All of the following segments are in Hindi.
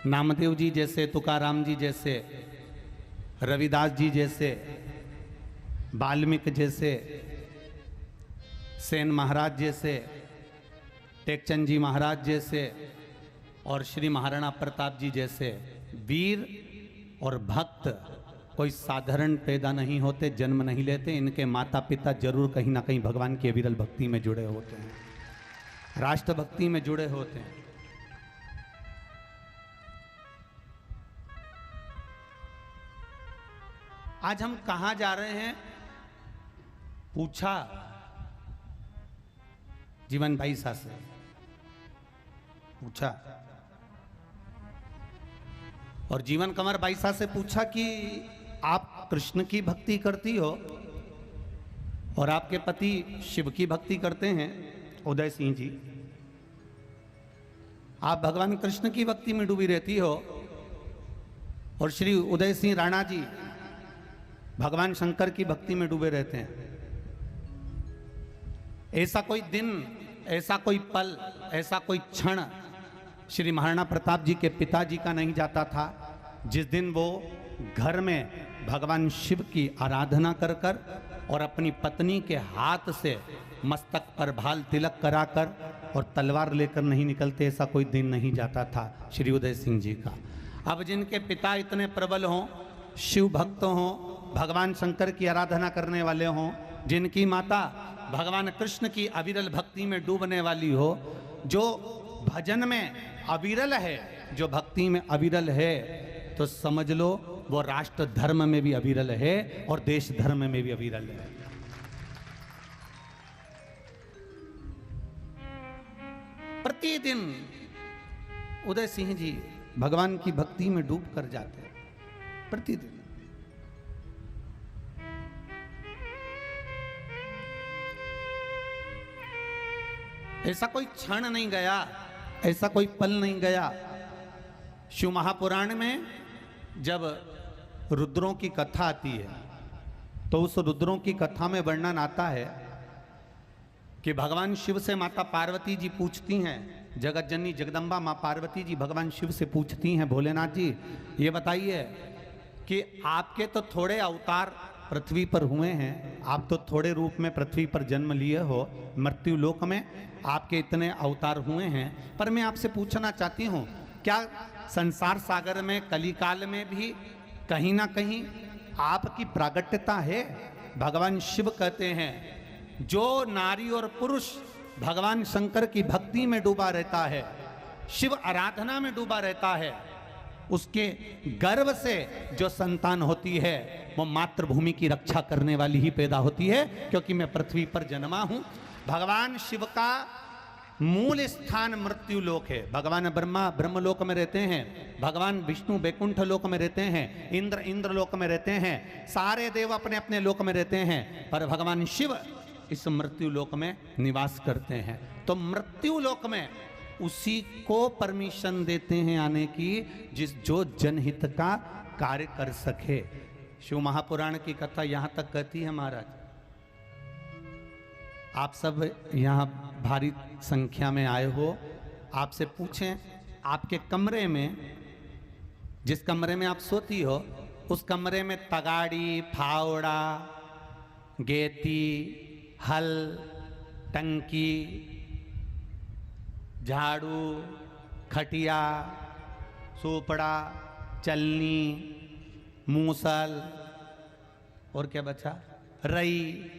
नामदेव जी जैसे, तुकाराम जी जैसे, रविदास जी जैसे, वाल्मीकि जैसे, सेन महाराज जैसे, टेकचंद जी महाराज जैसे और श्री महाराणा प्रताप जी जैसे वीर और भक्त कोई साधारण पैदा नहीं होते, जन्म नहीं लेते। इनके माता पिता जरूर कहीं ना कहीं भगवान की अविरल भक्ति में जुड़े होते हैं, राष्ट्र भक्ति में जुड़े होते हैं। आज हम कहां जा रहे हैं पूछा जीवन भाई सा से पूछा, और जीवन कमर भाई सा से पूछा कि आप कृष्ण की भक्ति करती हो और आपके पति शिव की भक्ति करते हैं उदय सिंह जी, आप भगवान कृष्ण की भक्ति में डूबी रहती हो और श्री उदय सिंह राणा जी भगवान शंकर की भक्ति में डूबे रहते हैं। ऐसा कोई दिन, ऐसा कोई पल, ऐसा कोई क्षण श्री महाराणा प्रताप जी के पिताजी का नहीं जाता था जिस दिन वो घर में भगवान शिव की आराधना कर कर और अपनी पत्नी के हाथ से मस्तक पर भाल तिलक कराकर और तलवार लेकर नहीं निकलते, ऐसा कोई दिन नहीं जाता था श्री उदय सिंह जी का। अब जिनके पिता इतने प्रबल हों, शिव भक्त हों, भगवान शंकर की आराधना करने वाले हों, जिनकी माता भगवान कृष्ण की अविरल भक्ति में डूबने वाली हो, जो भजन में अविरल है, जो भक्ति में अविरल है, तो समझ लो वो राष्ट्र धर्म में भी अविरल है और देश धर्म में भी अविरल है। प्रतिदिन उदय सिंह जी भगवान की भक्ति में डूब कर जाते हैं, प्रतिदिन। ऐसा कोई क्षण नहीं गया, ऐसा कोई पल नहीं गया। शिव महापुराण में जब रुद्रों की कथा आती है तो उस रुद्रों की कथा में वर्णन आता है कि भगवान शिव से माता पार्वती जी पूछती हैं, जगत जननी जगदम्बा माँ पार्वती जी भगवान शिव से पूछती हैं, भोलेनाथ जी ये बताइए कि आपके तो थोड़े अवतार पृथ्वी पर हुए हैं, आप तो थोड़े रूप में पृथ्वी पर जन्म लिए हो, मृत्यु लोक में आपके इतने अवतार हुए हैं, पर मैं आपसे पूछना चाहती हूँ क्या संसार सागर में कलिकाल में भी कहीं ना कहीं आपकी प्रागट्यता है? भगवान शिव कहते हैं जो नारी और पुरुष भगवान शंकर की भक्ति में डूबा रहता है, शिव आराधना में डूबा रहता है, उसके गर्भ से जो संतान होती है वो मातृभूमि की रक्षा करने वाली ही पैदा होती है, क्योंकि मैं पृथ्वी पर जन्मा हूं। भगवान शिव का मूल स्थान मृत्यु लोक है। भगवान ब्रह्मा ब्रह्मलोक में रहते हैं, भगवान विष्णु वैकुंठ लोक में रहते हैं, इंद्र लोक में रहते हैं, सारे देव अपने अपने लोक में रहते हैं, पर भगवान शिव इस मृत्यु लोक में निवास करते हैं। तो मृत्यु लोक में उसी को परमिशन देते हैं आने की जो जनहित का कार्य कर सके। शिव महापुराण की कथा यहां तक कहती है महाराज, आप सब यहाँ भारी संख्या में आए हो, आपसे पूछें आपके कमरे में, जिस कमरे में आप सोती हो उस कमरे में तगाड़ी, फावड़ा, गेती, हल, टंकी, झाड़ू, खटिया, सोपड़ा, चलनी, मूसल और क्या बचा, रई,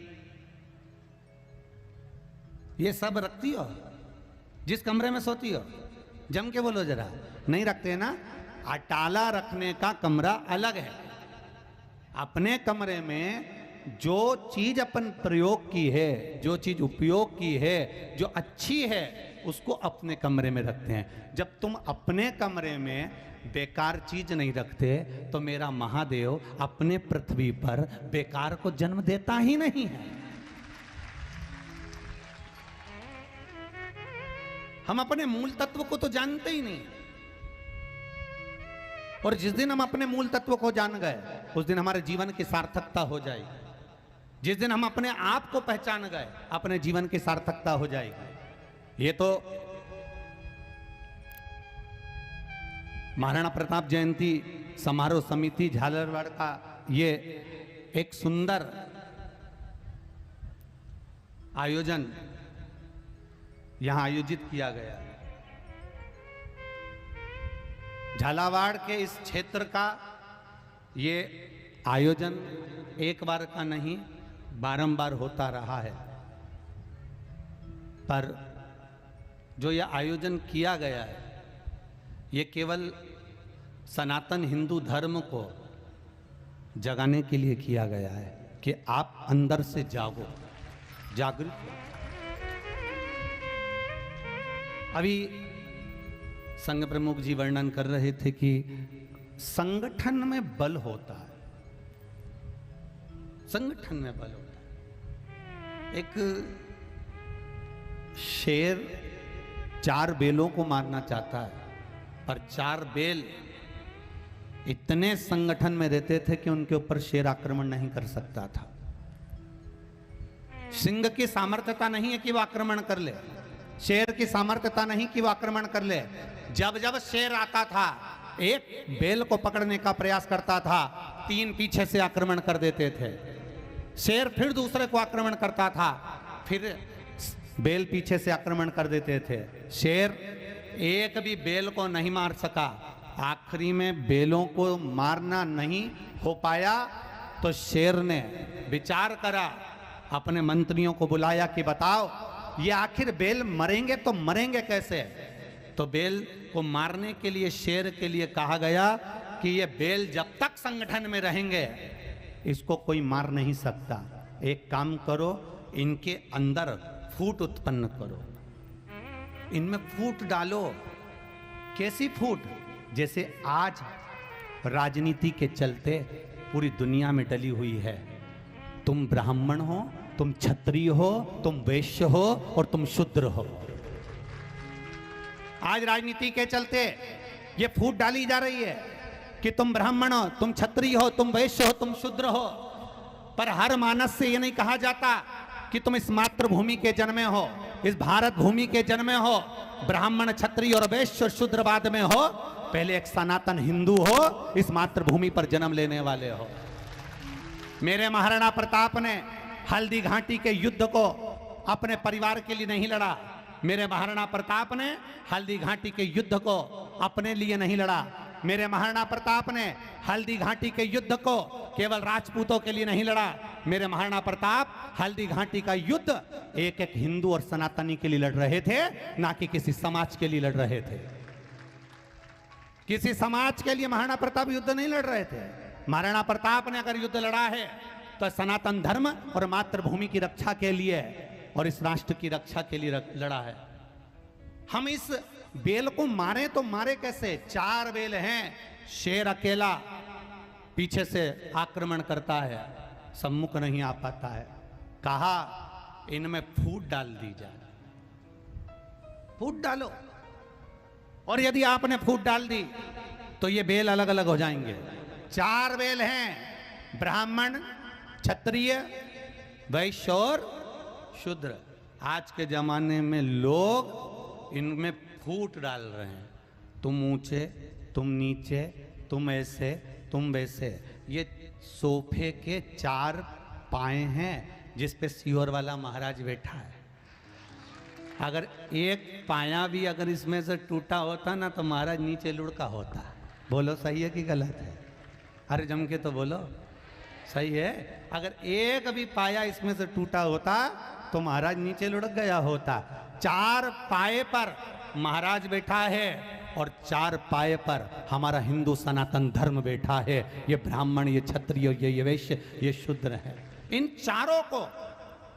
ये सब रखती हो जिस कमरे में सोती हो? जम के बोलो जरा, नहीं रखते ना। अटाला रखने का कमरा अलग है। अपने कमरे में जो चीज अपन प्रयोग की है, जो चीज उपयोग की है, जो अच्छी है, उसको अपने कमरे में रखते हैं। जब तुम अपने कमरे में बेकार चीज नहीं रखते तो मेरा महादेव अपने पृथ्वी पर बेकार को जन्म देता ही नहीं है। हम अपने मूल तत्व को तो जानते ही नहीं, और जिस दिन हम अपने मूल तत्व को जान गए उस दिन हमारे जीवन की सार्थकता हो जाएगी। जिस दिन हम अपने आप को पहचान गए अपने जीवन की सार्थकता हो जाएगी। ये तो महाराणा प्रताप जयंती समारोह समिति झालरवाड़ का ये एक सुंदर आयोजन यहां आयोजित किया गया। झालावाड़ के इस क्षेत्र का ये आयोजन एक बार का नहीं बारंबार होता रहा है, पर जो यह आयोजन किया गया है ये केवल सनातन हिंदू धर्म को जगाने के लिए किया गया है कि आप अंदर से जागो, जागृत हो। अभी संघ प्रमुख जी वर्णन कर रहे थे कि संगठन में बल होता है, संगठन में बल होता है। एक शेर 4 बेलों को मारना चाहता है, पर 4 बेल इतने संगठन में रहते थे कि उनके ऊपर शेर आक्रमण नहीं कर सकता था। सिंह की सामर्थ्यता नहीं है कि वो आक्रमण कर ले, शेर की सामर्थ्यता नहीं कि वो आक्रमण कर ले। जब जब शेर आता था, एक बेल को पकड़ने का प्रयास करता था, 3 पीछे से आक्रमण कर देते थे। शेर फिर दूसरे को आक्रमण करता था, फिर बेल पीछे से आक्रमण कर देते थे। शेर एक भी बेल को नहीं मार सका। आखिरी में बेलों को मारना नहीं हो पाया तो शेर ने विचार करा, अपने मंत्रियों को बुलाया कि बताओ ये आखिर बेल मरेंगे तो मरेंगे कैसे। तो बेल को मारने के लिए शेर के लिए कहा गया कि ये बेल जब तक संगठन में रहेंगे इसको कोई मार नहीं सकता। एक काम करो, इनके अंदर फूट उत्पन्न करो, इनमें फूट डालो। कैसी फूट? जैसे आज राजनीति के चलते पूरी दुनिया में डली हुई है। तुम ब्राह्मण हो, तुम क्षत्रिय हो, तुम वैश्य हो और तुम शूद्र हो। आज राजनीति के चलते ये फूट डाली जा रही है कि तुम ब्राह्मण हो, तुम क्षत्रिय हो, तुम वैश्य हो, तुम शूद्र हो। पर हर मानस से ये नहीं कहा जाता कि तुम इस मातृभूमि के जन्मे हो, इस भारत भूमि के जन्मे हो, ब्राह्मण क्षत्रिय और वैश्य और शूद्रवाद में हो। पहले एक सनातन हिंदू हो, इस मातृभूमि पर जन्म लेने वाले हो। मेरे महाराणा प्रताप ने हल्दी घाटी के युद्ध को अपने परिवार के लिए नहीं लड़ा। मेरे महाराणा प्रताप ने हल्दी घाटी के युद्ध को अपने लिए नहीं लड़ा। मेरे महाराणा प्रताप ने हल्दी घाटी के युद्ध को केवल राजपूतों के लिए नहीं लड़ा। मेरे महाराणा प्रताप हल्दी घाटी का युद्ध एक एक हिंदू और सनातनी के लिए लड़ रहे थे, ना कि किसी समाज के लिए लड़ रहे थे। किसी समाज के लिए महाराणा प्रताप युद्ध नहीं लड़ रहे थे। महाराणा प्रताप ने अगर युद्ध लड़ा है तो सनातन धर्म और मातृभूमि की रक्षा के लिए और इस राष्ट्र की रक्षा के लिए लड़ा है। हम इस बेल को मारे तो मारे कैसे? 4 बेल हैं, शेर अकेला पीछे से आक्रमण करता है, सम्मुख नहीं आ पाता है। कहा इनमें फूट डाल दी जाए, फूट डालो। और यदि आपने फूट डाल दी तो ये बेल अलग अलग हो जाएंगे। 4 बेल हैं, ब्राह्मण, क्षत्रिय, वैश्य और शूद्र। आज के जमाने में लोग इनमें फूट डाल रहे हैं। तुम ऊंचे, तुम नीचे, तुम ऐसे, तुम वैसे। ये सोफे के 4 पाए हैं जिस पे सियोर वाला महाराज बैठा है। अगर एक पाया भी अगर इसमें से टूटा होता ना तो महाराज नीचे लुढ़का होता। बोलो सही है कि गलत है? अरे जम के तो बोलो, सही है। अगर एक भी पाया इसमें से टूटा होता तो महाराज नीचे लुढ़क गया होता। 4 पाए पर महाराज बैठा है और 4 पाए पर हमारा हिंदू सनातन धर्म बैठा है। ये ब्राह्मण, ये क्षत्रिय, ये वैश्य, ये शूद्र है। इन चारों को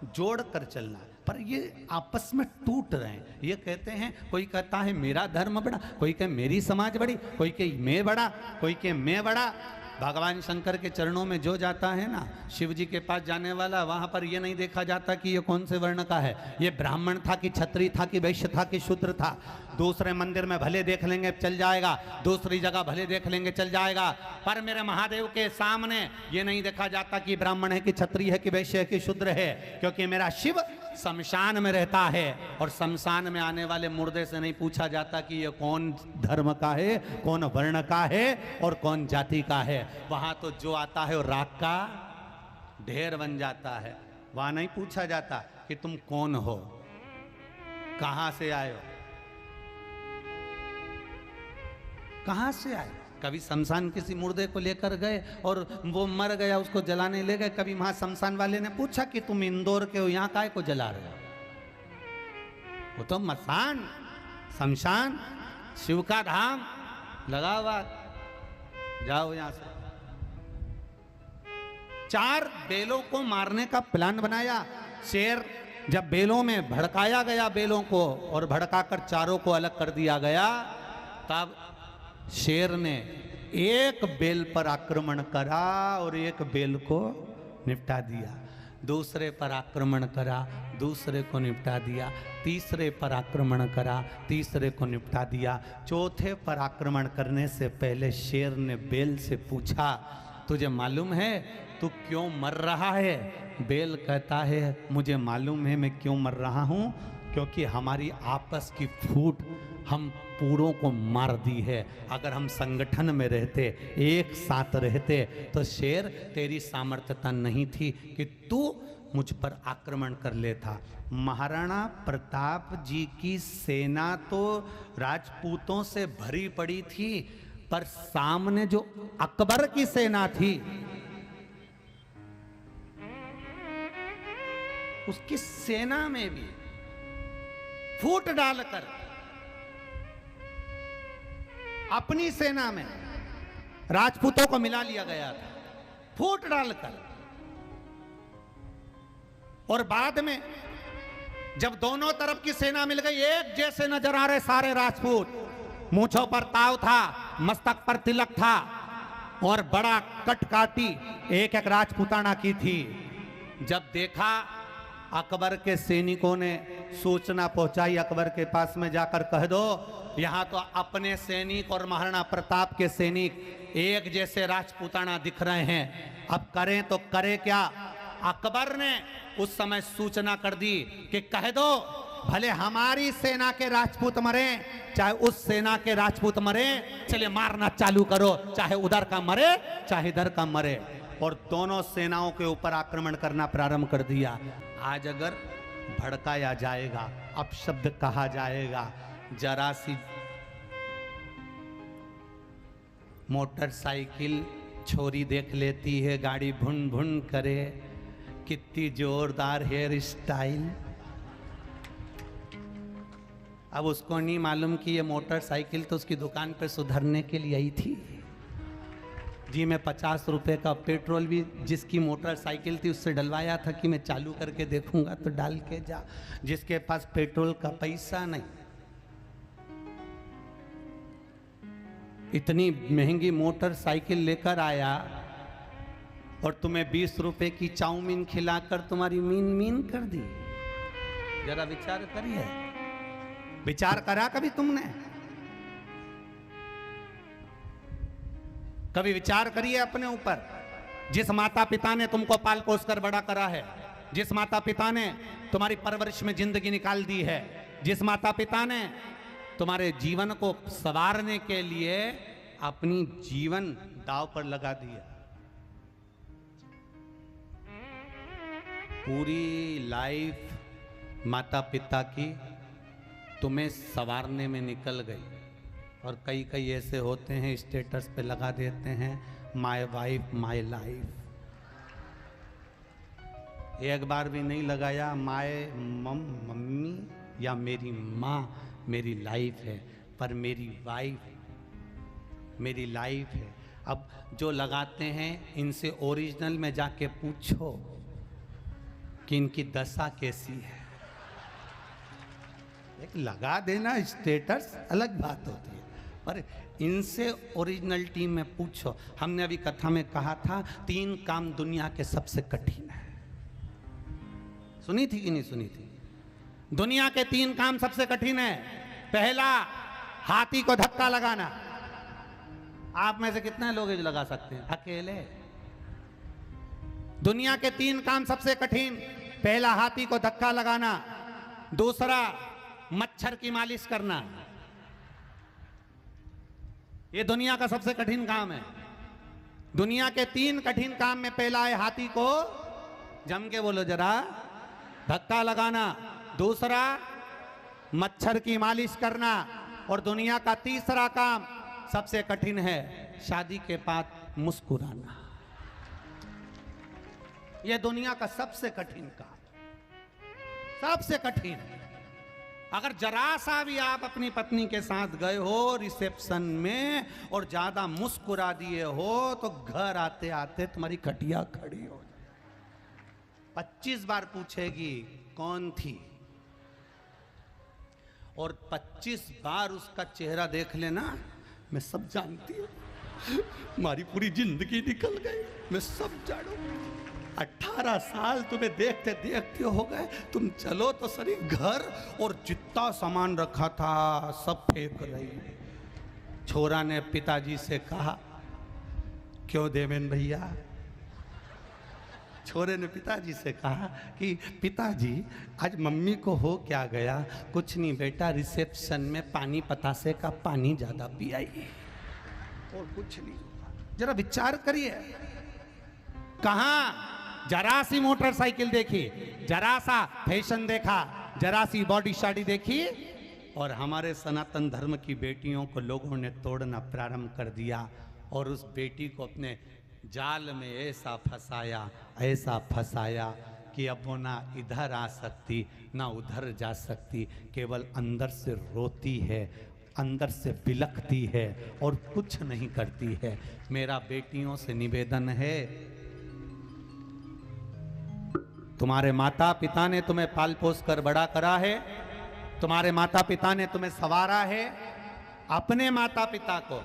जोड़ कर चलना, पर ये आपस में टूट रहे हैं। ये कहते हैं, कोई कहता है मेरा धर्म बड़ा, कोई कहे मेरी समाज बड़ी, कोई कहे मैं बड़ा, कोई कहे मैं बड़ा। भगवान शंकर के चरणों में जो जाता है ना, शिव जी के पास जाने वाला, वहां पर ये नहीं देखा जाता कि ये कौन से वर्ण का है, ये ब्राह्मण था कि क्षत्रिय था कि वैश्य था कि शूद्र था। दूसरे मंदिर में भले देख लेंगे चल जाएगा, दूसरी जगह भले देख लेंगे चल जाएगा, पर मेरे महादेव के सामने ये नहीं देखा जाता कि ब्राह्मण है कि क्षत्रिय है कि वैश्य है कि शूद्र है, क्योंकि मेरा शिव शमशान में रहता है और शमशान में आने वाले मुर्दे से नहीं पूछा जाता कि ये कौन धर्म का है, कौन वर्ण का है और कौन जाति का है। वहां तो जो आता है वो राख का ढेर बन जाता है। वहां नहीं पूछा जाता कि तुम कौन हो, कहां से आए हो, कहां से आए। कभी शमशान किसी मुर्दे को लेकर गए और वो मर गया, उसको जलाने ले गए, कभी वहां शमशान वाले ने पूछा कि तुम इंदौर के हो, यहां काहे को जला रहे हो। वो तो मसान शमशान शिव का धाम लगा हुआ, जाओ यहां से। 4 बेलों को मारने का प्लान बनाया। शेर जब बेलों में भड़काया गया, बेलों को और भड़काकर चारों को अलग कर दिया गया, तब शेर ने एक बेल पर आक्रमण करा और एक बेल को निपटा दिया, दूसरे पर आक्रमण करा, दूसरे को निपटा दिया, तीसरे पर आक्रमण करा, तीसरे को निपटा दिया। चौथे पर आक्रमण करने से पहले शेर ने बेल से पूछा, तुझे मालूम है तू क्यों मर रहा है। बेल कहता है, मुझे मालूम है मैं क्यों मर रहा हूं, क्योंकि हमारी आपस की फूट हम पूरों को मार दी है। अगर हम संगठन में रहते, एक साथ रहते, तो शेर तेरी सामर्थ्यता नहीं थी कि तू मुझ पर आक्रमण कर लेता। महाराणा प्रताप जी की सेना तो राजपूतों से भरी पड़ी थी, पर सामने जो अकबर की सेना थी, उसकी सेना में भी फूट डालकर अपनी सेना में राजपूतों को मिला लिया गया था, फूट डालकर। और बाद में जब दोनों तरफ की सेना मिल गई, एक जैसे नजर आ रहे सारे राजपूत, मूंछों पर ताव था, मस्तक पर तिलक था और बड़ा कटकाटी एक एक राजपूताना की थी। जब देखा, अकबर के सैनिकों ने सूचना पहुंचाई, अकबर के पास में जाकर कह दो यहां तो अपने सैनिक और महाराणा प्रताप के सैनिक एक जैसे राजपूताना दिख रहे हैं, अब करें तो करें क्या। अकबर ने उस समय सूचना कर दी कि कह दो भले हमारी सेना के राजपूत मरे, चाहे उस सेना के राजपूत मरे, चलिए मारना चालू करो, चाहे उधर का मरे चाहे इधर का मरे। और दोनों सेनाओं के ऊपर आक्रमण करना प्रारंभ कर दिया। आज अगर भड़काया जाएगा, अपशब्द कहा जाएगा, जरा सी मोटरसाइकिल छोरी देख लेती है, गाड़ी भुन भुन करे, कितनी जोरदार हेयर स्टाइल। अब उसको नहीं मालूम कि ये मोटरसाइकिल तो उसकी दुकान पे सुधरने के लिए आई थी जी। मैं 50 रुपए का पेट्रोल भी जिसकी मोटरसाइकिल थी उससे डलवाया था कि मैं चालू करके देखूंगा तो डाल के जा। जिसके पास पेट्रोल का पैसा नहीं, इतनी महंगी मोटरसाइकिल लेकर आया और तुम्हें 20 रुपए की चाउमीन खिलाकर तुम्हारी मीन मीन कर दी। जरा विचार करिए, विचार करा कभी तुमने? कभी विचार करिए अपने ऊपर। जिस माता पिता ने तुमको पाल पोस कर बड़ा करा है, जिस माता पिता ने तुम्हारी परवरिश में जिंदगी निकाल दी है, जिस माता पिता ने तुम्हारे जीवन को संवारने के लिए अपनी जीवन दांव पर लगा दिया, पूरी लाइफ माता पिता की तुम्हें संवारने में निकल गई। और कई कई ऐसे होते हैं स्टेटस पे लगा देते हैं माय वाइफ माय लाइफ। एक बार भी नहीं लगाया माय मम्मी या मेरी माँ मेरी लाइफ है, पर मेरी वाइफ मेरी लाइफ है। अब जो लगाते हैं इनसे ओरिजिनल में जाके पूछो कि इनकी दशा कैसी है। एक लगा देना स्टेटस अलग बात होती है, पर इनसे ओरिजिनलिटी में पूछो। हमने अभी कथा में कहा था 3 काम दुनिया के सबसे कठिन है। सुनी थी कि नहीं सुनी थी? दुनिया के 3 काम सबसे कठिन है। पहला हाथी को धक्का लगाना। आप में से कितने लोग जो लगा सकते हैं? अकेले। दुनिया के 3 काम सबसे कठिन, पहला हाथी को धक्का लगाना, दूसरा मच्छर की मालिश करना। ये दुनिया का सबसे कठिन काम है। दुनिया के 3 कठिन काम में पहला है हाथी को, जम के बोलो जरा, धक्का लगाना, दूसरा मच्छर की मालिश करना, और दुनिया का तीसरा काम सबसे कठिन है, शादी के बाद मुस्कुराना। यह दुनिया का सबसे कठिन काम, सबसे कठिन। अगर जरा सा भी आप अपनी पत्नी के साथ गए हो रिसेप्शन में और ज्यादा मुस्कुरा दिए हो तो घर आते आते तुम्हारी खटिया खड़ी हो जाए। 25 बार पूछेगी कौन थी, और 25 बार उसका चेहरा देख लेना, मैं सब जानती हूँ, हमारी पूरी जिंदगी निकल गई, मैं सब जानू। 18 साल तुम्हें देखते देखते हो गए, तुम चलो तो सही घर, और जितना सामान रखा था सब फेंक रही। छोरा ने पिताजी से कहा, क्यों देवेन भैया? छोरे ने पिताजी से कहा कि पिताजी आज मम्मी को हो क्या गया? कुछ नहीं बेटा, रिसेप्शन में पानी पतासे का पानी ज्यादा पी आई, और कुछ नहीं। जरा विचार करिए, कहां जरा सी मोटरसाइकिल देखी, जरा सा फैशन देखा, जरा सी बॉडी शाडी देखी, और हमारे सनातन धर्म की बेटियों को लोगों ने तोड़ना प्रारंभ कर दिया, और उस बेटी को अपने जाल में ऐसा फंसाया कि अब वो ना इधर आ सकती ना उधर जा सकती, केवल अंदर से रोती है, अंदर से बिलखती है और कुछ नहीं करती है। मेरा बेटियों से निवेदन है, तुम्हारे माता पिता ने तुम्हें पाल पोस कर बड़ा करा है, तुम्हारे माता पिता ने तुम्हें संवारा है, अपने माता पिता को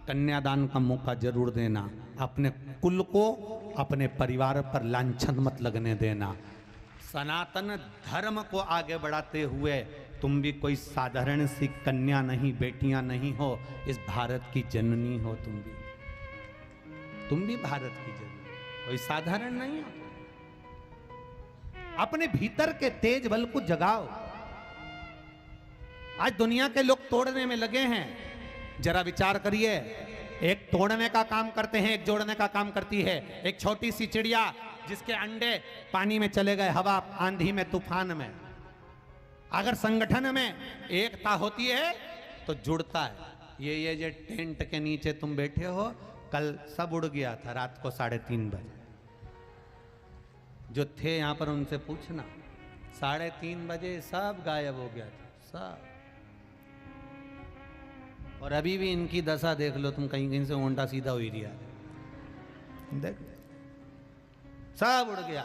कन्यादान का मौका जरूर देना। अपने कुल को, अपने परिवार पर लांछन मत लगने देना। सनातन धर्म को आगे बढ़ाते हुए तुम भी कोई साधारण सी कन्या नहीं, बेटियां नहीं हो, इस भारत की जननी हो। तुम भी भारत की जननी, कोई साधारण नहीं हो। अपने भीतर के तेज बल को जगाओ। आज दुनिया के लोग तोड़ने में लगे हैं, जरा विचार करिए। एक तोड़ने का काम करते हैं, एक जोड़ने का काम करती है। एक छोटी सी चिड़िया जिसके अंडे पानी में चले गए, हवा आंधी में तूफान में। अगर संगठन में एकता होती है तो जुड़ता है। ये टेंट के नीचे तुम बैठे हो, कल सब उड़ गया था रात को 3:30 बजे। जो थे यहां पर उनसे पूछना, 3:30 बजे सब गायब हो गया था, सब। और अभी भी इनकी दशा देख लो तुम, कहीं कहीं से ओंटा सीधा हो ही रहा है, देख सब उड़ गया।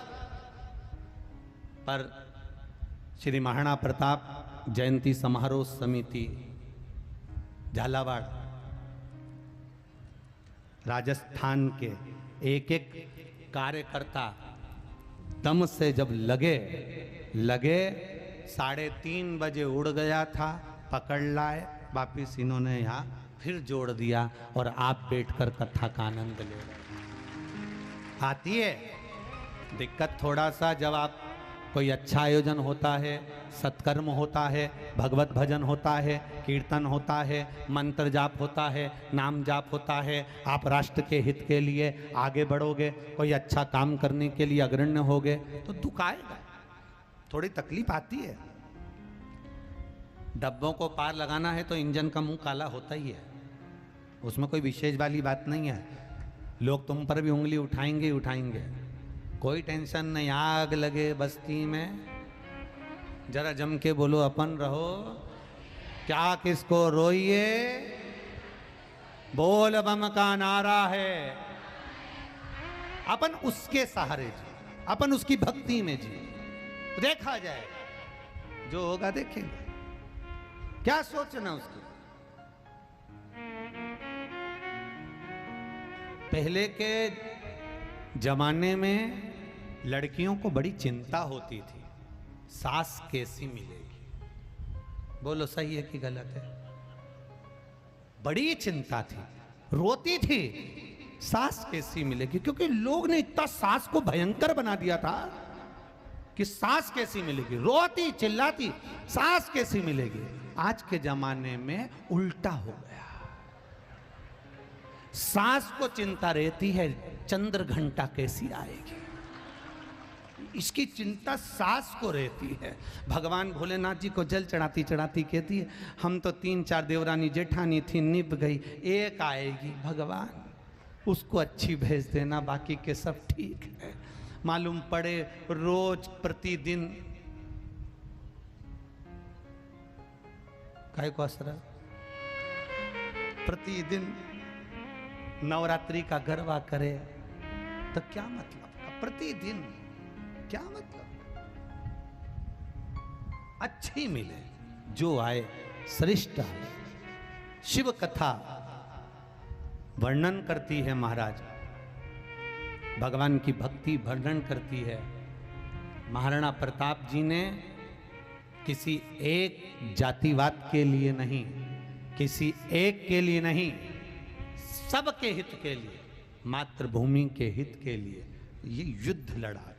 पर श्री महाराणा प्रताप जयंती समारोह समिति झालावाड़ राजस्थान के एक एक कार्यकर्ता दम से जब लगे 3:30 बजे उड़ गया था, पकड़ लाए, वापिस इन्होंने यहाँ फिर जोड़ दिया, और आप बैठकर कथा का आनंद ले रहे। आती है दिक्कत थोड़ा सा, जब आप कोई अच्छा आयोजन होता है, सत्कर्म होता है, भगवत भजन होता है, कीर्तन होता है, मंत्र जाप होता है, नाम जाप होता है, आप राष्ट्र के हित के लिए आगे बढ़ोगे, कोई अच्छा काम करने के लिए अग्रण्य होगे, तो दुख आएगा, थोड़ी तकलीफ आती है। डब्बों को पार लगाना है तो इंजन का मुंह काला होता ही है, उसमें कोई विशेष वाली बात नहीं है। लोग तुम पर भी उंगली उठाएंगे ही उठाएंगे, कोई टेंशन नहीं। आग लगे बस्ती में, जरा जम के बोलो अपन रहो, क्या किसको रोइए, बोल बम का नारा है। अपन उसके सहारे जी, अपन उसकी भक्ति में जी, देखा जाए जो होगा देखेंगे, क्या सोचना उसकी। पहले के जमाने में लड़कियों को बड़ी चिंता होती थी, सास कैसी मिलेगी। बोलो सही है कि गलत है? बड़ी चिंता थी, रोती थी सास कैसी मिलेगी, क्योंकि लोग ने इतना सास को भयंकर बना दिया था कि सास कैसी मिलेगी, रोती चिल्लाती सास कैसी मिलेगी। आज के जमाने में उल्टा हो गया, सास को चिंता रहती है चंद्र घंटा कैसी आएगी, इसकी चिंता सास को रहती है। भगवान भोलेनाथ जी को जल चढ़ाती चढ़ाती कहती है हम तो 3-4 देवरानी जेठानी थी, निभ गई, एक आएगी भगवान, उसको अच्छी भेज देना, बाकी के सब ठीक है। मालूम पड़े रोज प्रतिदिन काय को असर, प्रतिदिन नवरात्रि का गरबा करे तो क्या मतलब, प्रतिदिन क्या मतलब? अच्छी मिले, जो आए श्रेष्ठ आए। शिव कथा वर्णन करती है महाराज, भगवान की भक्ति वर्णन करती है। महाराणा प्रताप जी ने किसी एक जातिवाद के लिए नहीं, किसी एक के लिए नहीं, सबके हित के लिए, मातृभूमि के हित के लिए ये युद्ध लड़ा था।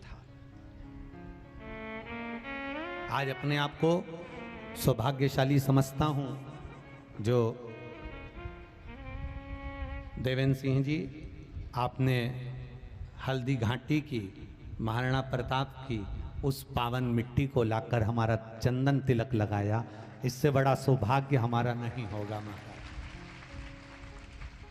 आज अपने आप को सौभाग्यशाली समझता हूं जो देवेंद्र सिंह जी आपने हल्दी घाटी की, महाराणा प्रताप की उस पावन मिट्टी को लाकर हमारा चंदन तिलक लगाया, इससे बड़ा सौभाग्य हमारा नहीं होगा महाराज।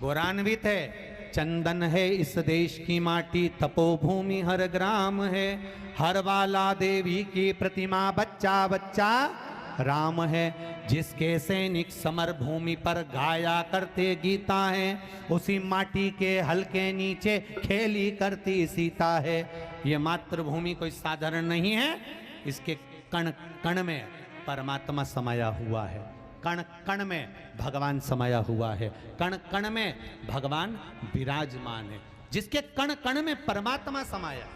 गौरवान्वित है, चंदन है इस देश की माटी, तपोभूमि हर ग्राम है, हर वाला देवी की प्रतिमा, बच्चा बच्चा राम है। जिसके सैनिक समर भूमि पर गाया करते गीता है, उसी माटी के हल्के नीचे खेली करती सीता है। ये मातृभूमि कोई साधारण नहीं है, इसके कण कण में परमात्मा समाया हुआ है, कण कण में भगवान समाया हुआ है, कण कण में भगवान विराजमान है। जिसके कण कण में परमात्मा समाया,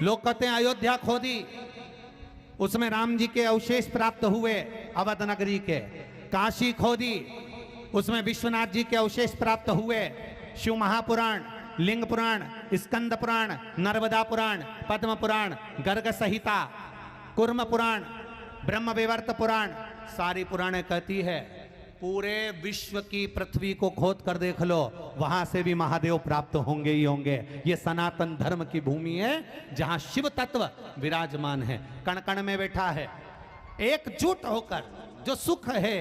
लोग कहते हैं अयोध्या खोदी, उसमें राम जी के अवशेष प्राप्त हुए अवध नगरी के। काशी खोदी, उसमें विश्वनाथ जी के अवशेष प्राप्त हुए। शिव महापुराण, लिंग पुराण, स्कंद पुराण, नर्मदा पुराण, पद्म पुराण, गर्ग संहिता, कुर्म पुराण, ब्रह्म विवर्त पुराण, सारी पुराणें कहती है पूरे विश्व की पृथ्वी को खोद कर देख लो, वहां से भी महादेव प्राप्त होंगे ही होंगे। ये सनातन धर्म की भूमि है जहां शिव तत्व विराजमान है, कण कण में बैठा है। एकजुट होकर जो सुख है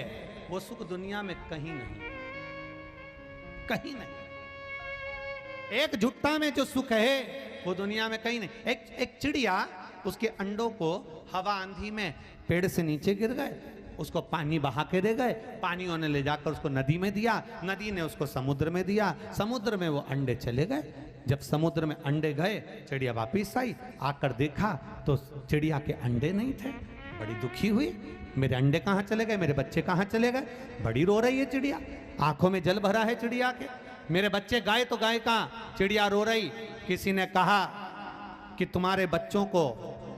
वो सुख दुनिया में कहीं नहीं, कहीं नहीं। एकजुटता में जो सुख है वो दुनिया में कहीं नहीं। एक चिड़िया, उसके अंडों को हवा आंधी में पेड़ से नीचे गिर गए, उसको पानी बहा के दे गए, पानियों ने ले जाकर उसको नदी में दिया, नदी ने उसको समुद्र में दिया, समुद्र में वो अंडे चले गए। जब समुद्र में अंडे गए, चिड़िया वापिस आई, आकर देखा तो चिड़िया के अंडे नहीं थे। बड़ी दुखी हुई, मेरे अंडे कहाँ चले गए, मेरे बच्चे कहाँ चले गए। बड़ी रो रही है चिड़िया, आंखों में जल भरा है चिड़िया के। मेरे बच्चे गाय तो गाय कहाँ, चिड़िया रो रही। किसी ने कहा कि तुम्हारे बच्चों को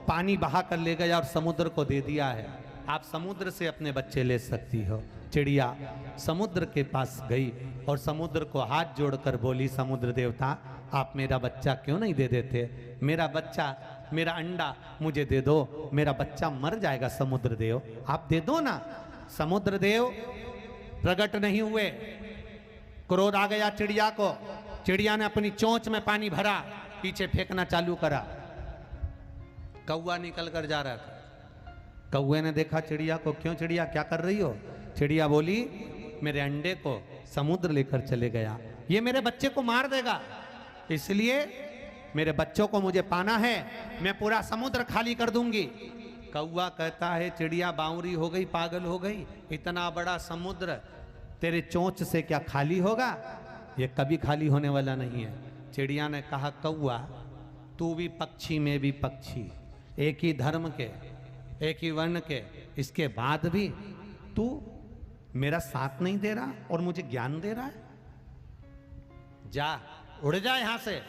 पानी बहा कर ले गया और समुद्र को दे दिया है, आप समुद्र से अपने बच्चे ले सकती हो। चिड़िया समुद्र के पास गई और समुद्र को हाथ जोड़कर बोली, समुद्र देवता आप मेरा बच्चा क्यों नहीं दे देते, मेरा बच्चा, मेरा अंडा मुझे दे दो, मेरा बच्चा मर जाएगा, समुद्र देव आप दे दो ना। समुद्र देव प्रकट नहीं हुए, क्रोध आ गया चिड़िया को। चिड़िया ने अपनी चोंच में पानी भरा, पीछे फेंकना चालू करा। कौवा निकल कर जा रहा था, कौवे ने देखा चिड़िया को, क्यों चिड़िया क्या कर रही हो। चिड़िया बोली मेरे अंडे को समुद्र लेकर चले गया, ये मेरे बच्चे को मार देगा, इसलिए मेरे बच्चों को मुझे पाना है, मैं पूरा समुद्र खाली कर दूंगी। कौवा कहता है चिड़िया बावरी हो गई, पागल हो गई, इतना बड़ा समुद्र तेरे चोंच से क्या खाली होगा, ये कभी खाली होने वाला नहीं है। चिड़िया ने कहा कौवा तू भी पक्षी में भी पक्षी, एक ही धर्म के, एक ही वर्ण के, इसके बाद भी तू मेरा साथ नहीं दे रहा और मुझे ज्ञान दे रहा है। जा उड़ जा यहां से,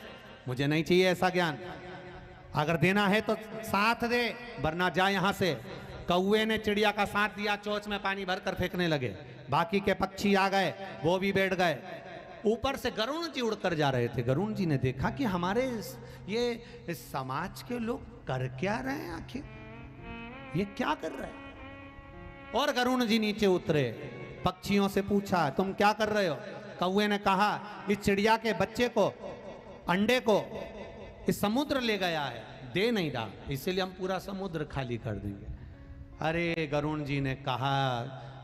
मुझे नहीं चाहिए ऐसा ज्ञान। अगर देना है तो साथ दे, वरना जा यहां से। कौवे ने चिड़िया का साथ दिया, चोंच में पानी भरकर फेंकने लगे। बाकी के पक्षी आ गए, वो भी बैठ गए। ऊपर से गरुण जी उड़कर जा रहे थे। गरुण जी ने देखा कि हमारे ये इस समाज के लोग कर क्या रहे हैं, आखिर ये क्या कर रहे हैं। और गरुण जी नीचे उतरे, पक्षियों से पूछा तुम क्या कर रहे हो। कौवे ने कहा इस चिड़िया के बच्चे को, अंडे को इस समुद्र ले गया है, दे नहीं रहा, इसीलिए हम पूरा समुद्र खाली कर देंगे। अरे गरुण जी ने कहा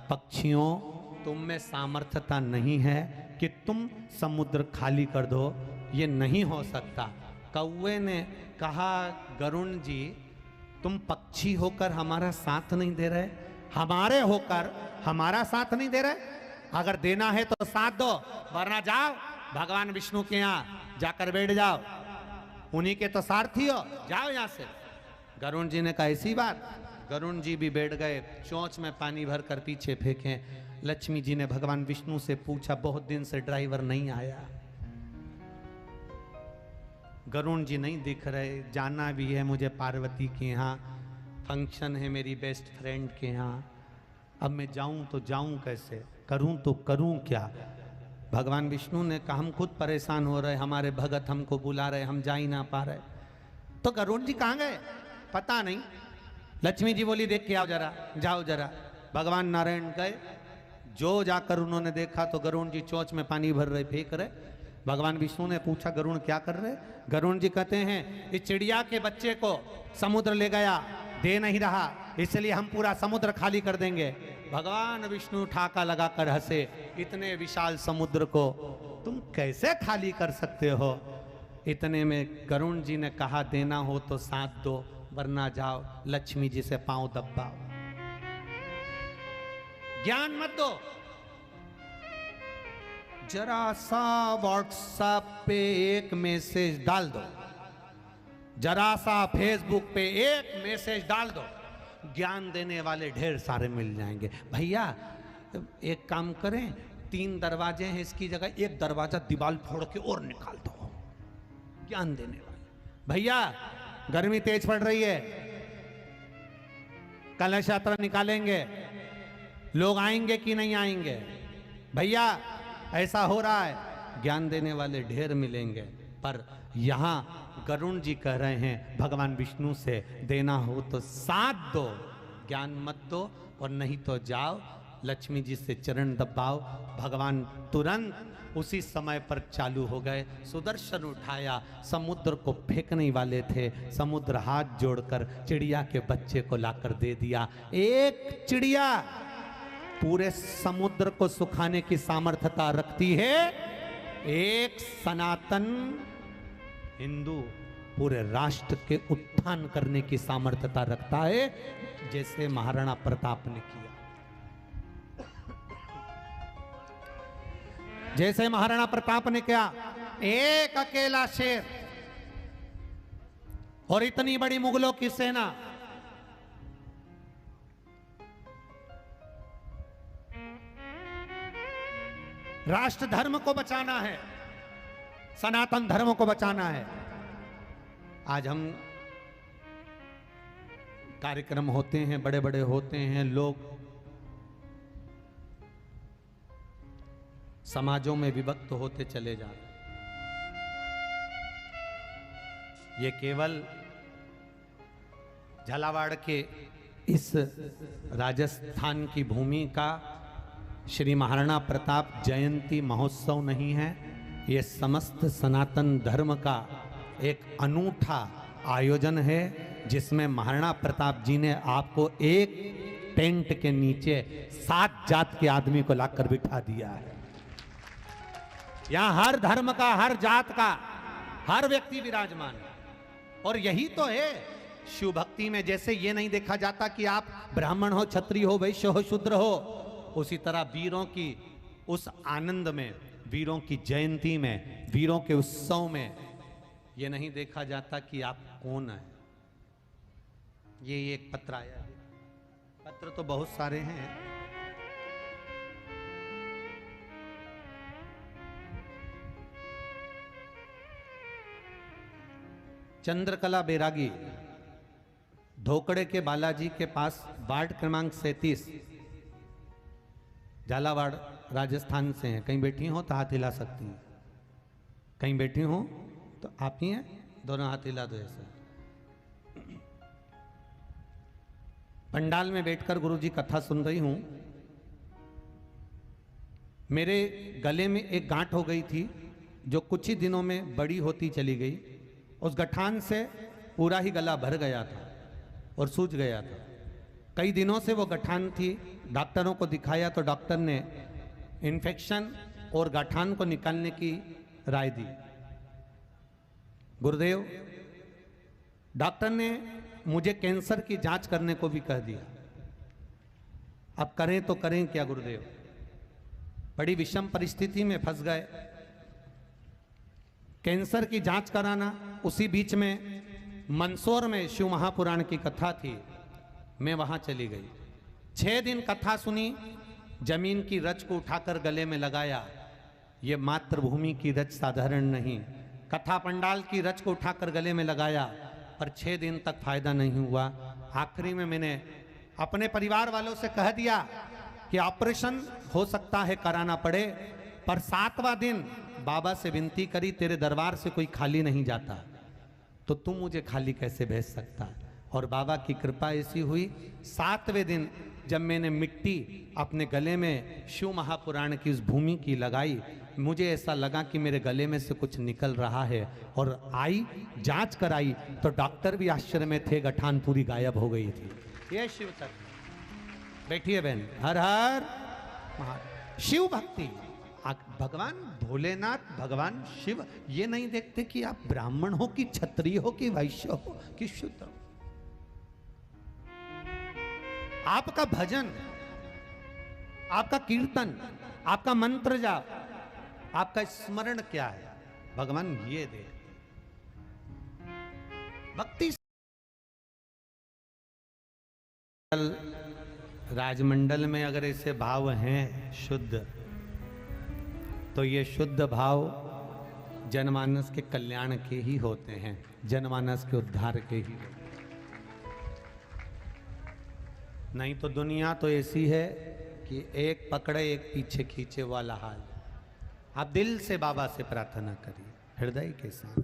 पक्षियों, तुम में सामर्थ्यता नहीं है कि तुम समुद्र खाली कर दो, ये नहीं हो सकता। कौवे ने कहा गरुण जी, तुम पक्षी होकर हमारा साथ नहीं दे रहे, हमारे होकर हमारा साथ नहीं दे रहे। अगर देना है तो साथ दो, वरना जाओ भगवान विष्णु के यहाँ जाकर बैठ जाओ, उन्हीं के तो सारथी हो, जाओ यहां से। गरुण जी ने कहा ऐसी बात। गरुण जी भी बैठ गए, चोंच में पानी भरकर पीछे फेंके। लक्ष्मी जी ने भगवान विष्णु से पूछा बहुत दिन से ड्राइवर नहीं आया, गरुण जी नहीं दिख रहे, जाना भी है मुझे पार्वती के यहाँ, फंक्शन है मेरी बेस्ट फ्रेंड के यहाँ, अब मैं जाऊं तो जाऊं कैसे, करूं तो करूं क्या। भगवान विष्णु ने कहा हम खुद परेशान हो रहे, हमारे भगत हमको बुला रहे, हम जा ही ना पा रहे। तो गरुण जी कहाँ गए पता नहीं। लक्ष्मी जी बोली देख के आओ जरा, जाओ जरा। भगवान नारायण गए, जो जाकर उन्होंने देखा तो गरुण जी चोंच में पानी भर रहे, फेंक रहे। भगवान विष्णु ने पूछा गरुण क्या कर रहे। गरुण जी कहते हैं इस चिड़िया के बच्चे को समुद्र ले गया, दे नहीं रहा, इसलिए हम पूरा समुद्र खाली कर देंगे। भगवान विष्णु ठाका लगाकर हंसे, इतने विशाल समुद्र को तुम कैसे खाली कर सकते हो। इतने में गरुण जी ने कहा देना हो तो साथ दो, वरना जाओ लक्ष्मी जी से पांव दबाओ, ज्ञान मत दो। जरा सा व्हाट्सएप पे एक मैसेज डाल दो, जरा सा फेसबुक पे एक मैसेज डाल दो, ज्ञान देने वाले ढेर सारे मिल जाएंगे। भैया एक काम करें, 3 दरवाजे हैं, इसकी जगह एक दरवाजा दीवार फोड़ के और निकाल दो, ज्ञान देने वाले। भैया गर्मी तेज पड़ रही है, कलश यात्रा निकालेंगे, लोग आएंगे कि नहीं आएंगे। भैया ऐसा हो रहा है, ज्ञान देने वाले ढेर मिलेंगे। पर यहां गरुण जी कह रहे हैं भगवान विष्णु से देना हो तो साथ दो, ज्ञान मत दो, और नहीं तो जाओ लक्ष्मी जी से चरण दबाओ। भगवान तुरंत उसी समय पर चालू हो गए, सुदर्शन उठाया, समुद्र को फेंकने वाले थे, समुद्र हाथ जोड़कर चिड़िया के बच्चे को लाकर दे दिया। एक चिड़िया पूरे समुद्र को सुखाने की सामर्थ्यता रखती है, एक सनातन हिंदू पूरे राष्ट्र के उत्थान करने की सामर्थ्यता रखता है, जैसे महाराणा प्रताप ने किया। जैसे महाराणा प्रताप ने किया, एक अकेला शेर और इतनी बड़ी मुगलों की सेना। राष्ट्र धर्म को बचाना है, सनातन धर्म को बचाना है। आज हम कार्यक्रम होते हैं, बड़े बड़े होते हैं, लोग समाजों में विभक्त होते चले जा रहे। ये केवल झालावाड़ के इस राजस्थान की भूमि का श्री महाराणा प्रताप जयंती महोत्सव नहीं है, ये समस्त सनातन धर्म का एक अनूठा आयोजन है, जिसमें महाराणा प्रताप जी ने आपको एक टेंट के नीचे 7 जात के आदमी को लाकर बिठा दिया है। यहां हर धर्म का, हर जात का, हर व्यक्ति विराजमान है। और यही तो है शिव भक्ति में, जैसे ये नहीं देखा जाता कि आप ब्राह्मण हो, क्षत्रिय हो, वैश्य हो, शूद्र हो, उसी तरह वीरों की उस आनंद में, वीरों की जयंती में, वीरों के उत्सव में ये नहीं देखा जाता कि आप कौन है। ये एक पत्र आया है, पत्र तो बहुत सारे हैं। चंद्रकला बैरागी धोकड़े के बालाजी के पास वार्ड क्रमांक 37 झालावाड़ राजस्थान से हैं। कहीं बैठी हो तो हाथ हिला सकती हैं, कहीं बैठी हो तो आप ही हैं, दोनों हाथ हिला दो ऐसे। पंडाल में बैठकर गुरुजी कथा सुन रही हूं। मेरे गले में एक गांठ हो गई थी जो कुछ ही दिनों में बड़ी होती चली गई। उस गठान से पूरा ही गला भर गया था और सूज गया था। कई दिनों से वो गठान थी, डॉक्टरों को दिखाया तो डॉक्टर ने इन्फेक्शन और गठान को निकालने की राय दी। गुरुदेव, डॉक्टर ने मुझे कैंसर की जांच करने को भी कह दिया। अब करें तो करें क्या गुरुदेव? बड़ी विषम परिस्थिति में फंस गए। कैंसर की जांच कराना, उसी बीच में मंदसौर में शिव महापुराण की कथा थी, मैं वहां चली गई। 6 दिन कथा सुनी, जमीन की रच को उठाकर गले में लगाया। ये मातृभूमि की रच साधारण नहीं, कथा पंडाल की रच को उठाकर गले में लगाया, पर 6 दिन तक फायदा नहीं हुआ। आखिरी में मैंने अपने परिवार वालों से कह दिया कि ऑपरेशन हो सकता है कराना पड़े, पर 7वां दिन बाबा से विनती करी, तेरे दरबार से कोई खाली नहीं जाता, तो तुम मुझे खाली कैसे भेज सकता? और बाबा की कृपा ऐसी हुई, 7वें दिन जब मैंने मिट्टी अपने गले में शिव महापुराण की उस भूमि की लगाई, मुझे ऐसा लगा कि मेरे गले में से कुछ निकल रहा है। और आई, जांच कराई तो डॉक्टर भी आश्चर्य में थे, गठान पूरी गायब हो गई थी। ये शिव तत्व। बैठिए बहन। हर हर महादेव। शिव भक्ति, भगवान भोलेनाथ, भगवान शिव ये नहीं देखते कि आप ब्राह्मण हो कि क्षत्रिय हो कि वैश्य हो कि शूद्र हो। आपका भजन, आपका कीर्तन, आपका मंत्र जाप, आपका स्मरण क्या है, भगवान ये दे। भक्ति राजमंडल में अगर ऐसे भाव हैं शुद्ध, तो ये शुद्ध भाव जनमानस के कल्याण के ही होते हैं, जनमानस के उद्धार के ही। नहीं तो दुनिया तो ऐसी है कि एक पकड़े एक पीछे खींचे वाला हाल। आप दिल से बाबा से प्रार्थना करिए, हृदय के साथ।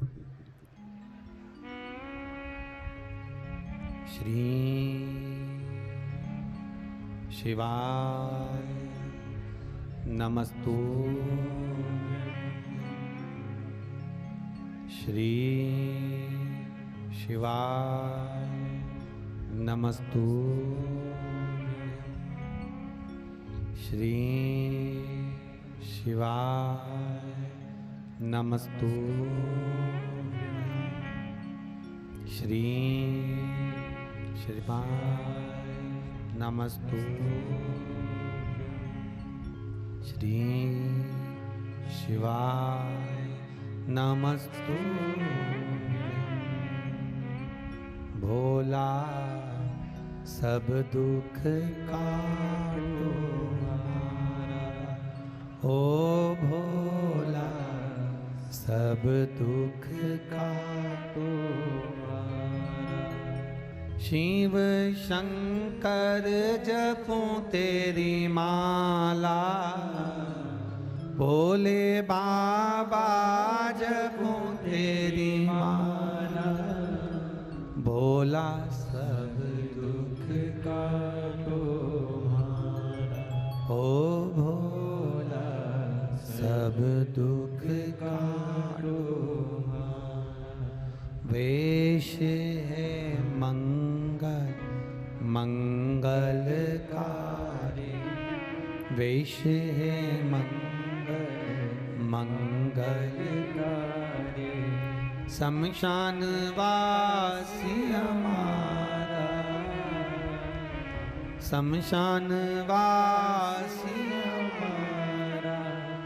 श्री शिवाय नमस्तु, श्री शिवाय नमस्तु, श्री शिवाय नमस्तु, श्री शिवाय नमस्तु, श्री शिवाय नमस्तु। भोला सब दुख काटो हमारा, ओ भोला सब दुख काटो हमारा। शिव शंकर जपूं तेरी माला, भोले बाबा जपूं तेरी माला। भोला सब दुख काटो हमारा, ओ भोला सब दुख काटो हमारा। वेश है मंगल मंगलकारी, वेश है मंगल मंगलकारी। शमशान वासी हमारा, शमशान वासी हमारा।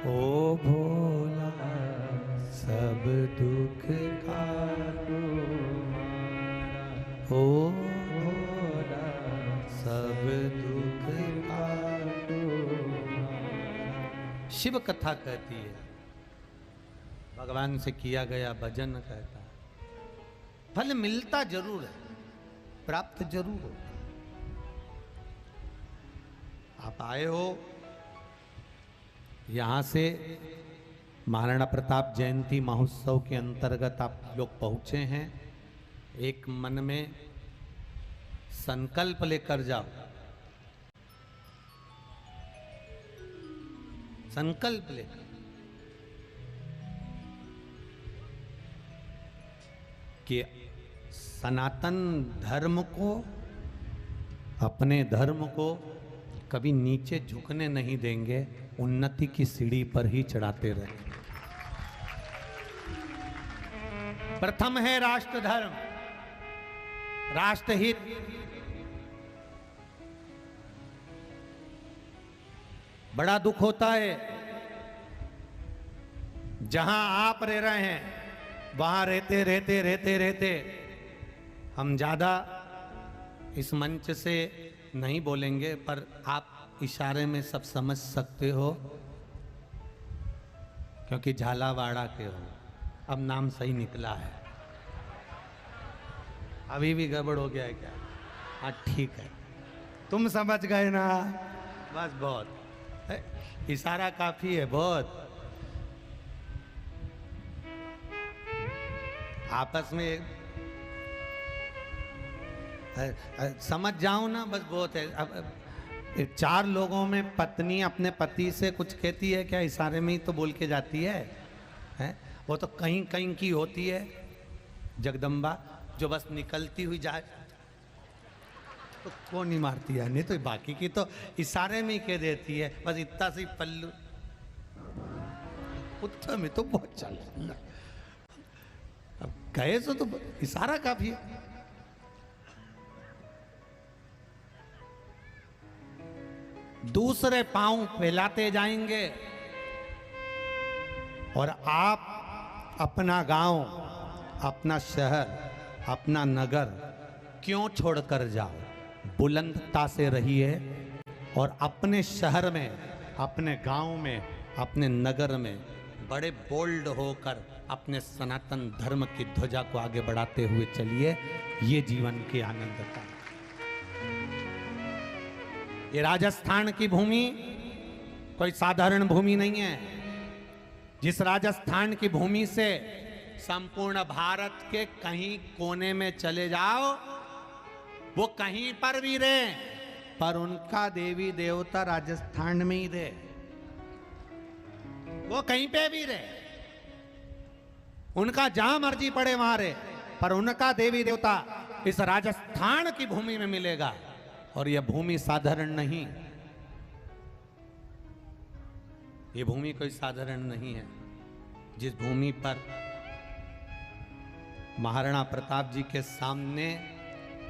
ओ भोला सब दुख काटो हमारा, ओ भोला सब दुख काटो हमारा। शिव कथा कहती है, भगवान से किया गया भजन कहता है। फल मिलता जरूर है, प्राप्त जरूर हो। आप आए हो यहां से, महाराणा प्रताप जयंती महोत्सव के अंतर्गत आप लोग पहुंचे हैं। एक मन में संकल्प लेकर जाओ, संकल्प लेकर कि सनातन धर्म को, अपने धर्म को कभी नीचे झुकने नहीं देंगे, उन्नति की सीढ़ी पर ही चढ़ाते रहेंगे। प्रथम है राष्ट्र धर्म, राष्ट्रहित। बड़ा दुख होता है जहां आप रह रहे हैं, वहां रहते रहते रहते रहते हम ज्यादा इस मंच से नहीं बोलेंगे, पर आप इशारे में सब समझ सकते हो, क्योंकि झालावाड़ा के हो। अब नाम सही निकला है, अभी भी गड़बड़ हो गया है क्या? हाँ ठीक है, तुम समझ गए ना, बस बहुत इशारा काफी है। बहुत आपस में समझ जाओ ना, बस बहुत है। अब चार लोगों में पत्नी अपने पति से कुछ कहती है क्या? इशारे में ही तो बोल के जाती है? वो तो कहीं कहीं की होती है जगदम्बा, जो बस निकलती हुई जाए तो कौन नहीं मारती है, नहीं तो बाकी की तो इशारे में ही कह देती है, बस इतना सी पल्लू। उत्तर में तो बहुत चल, अब कहे तो इशारा काफी है। दूसरे पांव फैलाते जाएंगे और आप अपना गांव, अपना शहर, अपना नगर क्यों छोड़कर जाओ? बुलंदता से रहिए और अपने शहर में, अपने गांव में, अपने नगर में बड़े बोल्ड होकर अपने सनातन धर्म की ध्वजा को आगे बढ़ाते हुए चलिए। ये जीवन के आनंद का। ये राजस्थान की भूमि कोई साधारण भूमि नहीं है। जिस राजस्थान की भूमि से संपूर्ण भारत के कहीं कोने में चले जाओ, वो कहीं पर भी रहे, पर उनका देवी देवता राजस्थान में ही रहे, वो कहीं पे भी रहे, उनका जहां मर्जी पड़े वहां रहे, पर उनका देवी देवता इस राजस्थान की भूमि में मिलेगा। और यह भूमि साधारण नहीं, ये भूमि कोई साधारण नहीं है। जिस भूमि पर महाराणा प्रताप जी के सामने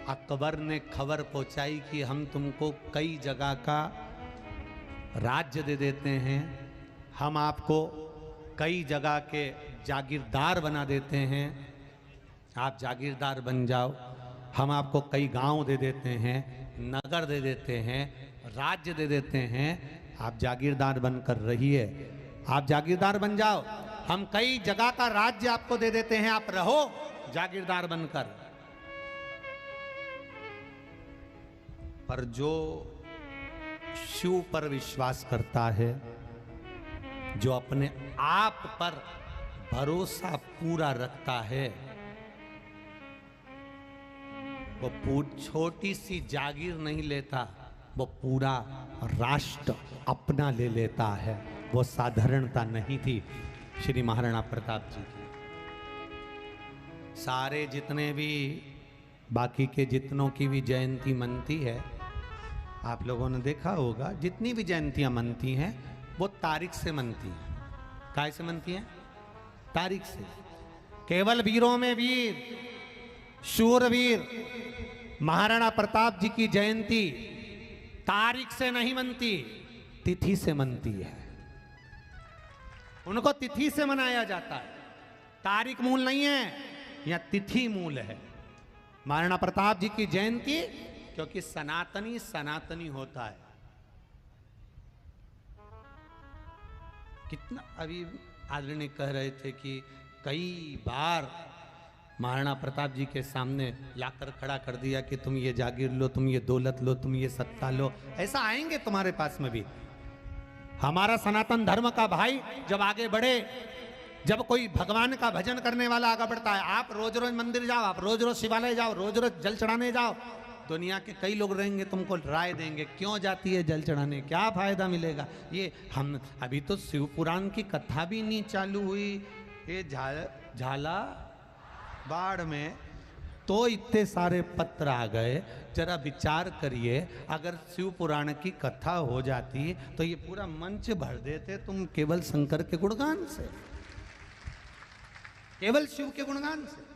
अकबर ने खबर पहुंचाई कि हम तुमको कई जगह का राज्य दे देते हैं, हम आपको कई जगह के जागीरदार बना देते हैं, आप जागीरदार बन जाओ, हम आपको कई गांव दे देते हैं, नगर दे देते हैं, राज्य दे देते हैं, आप जागीरदार बनकर रहिए, आप जागीरदार बन जाओ, हम कई जगह का राज्य आपको दे देते हैं, आप रहो जागीरदार बनकर। पर जो शिव पर विश्वास करता है, जो अपने आप पर भरोसा पूरा रखता है, वो छोटी सी जागीर नहीं लेता, वो पूरा राष्ट्र अपना ले लेता है। वो साधारणता नहीं थी श्री महाराणा प्रताप जी की। सारे जितने भी बाकी के जितनों की भी जयंती मनती है, आप लोगों ने देखा होगा, जितनी भी जयंतियां मनती हैं वो तारीख से मनती हैं। काय से मनती हैं? तारीख से। केवल वीरों में वीर, शूरवीर महाराणा प्रताप जी की जयंती तारीख से नहीं मनती, तिथि से मनती है। उनको तिथि से मनाया जाता है, तारीख मूल नहीं है, यह तिथि मूल है। महाराणा प्रताप जी की जयंती क्योंकि सनातनी सनातनी होता है। कितना अभी आदरणीय कह रहे थे कि कई बार महाराणा प्रताप जी के सामने लाकर खड़ा कर दिया कि तुम ये जागीर लो, तुम ये दौलत लो, तुम ये सत्ता लो। ऐसा आएंगे तुम्हारे पास में भी। हमारा सनातन धर्म का भाई जब आगे बढ़े, जब कोई भगवान का भजन करने वाला आगे बढ़ता है, आप रोज रोज मंदिर जाओ, आप रोज रोज शिवालय जाओ, रोज रोज जल चढ़ाने जाओ, दुनिया के कई लोग रहेंगे तुमको राय देंगे क्यों जाती है जल चढ़ाने, क्या फायदा मिलेगा। ये हम अभी तो शिव पुराण की कथा भी नहीं चालू हुई, ये झाला बाढ़ में तो इतने सारे पत्र आ गए। जरा विचार करिए, अगर शिव पुराण की कथा हो जाती तो ये पूरा मंच भर देते तुम केवल शंकर के गुणगान से, केवल शिव के गुणगान से।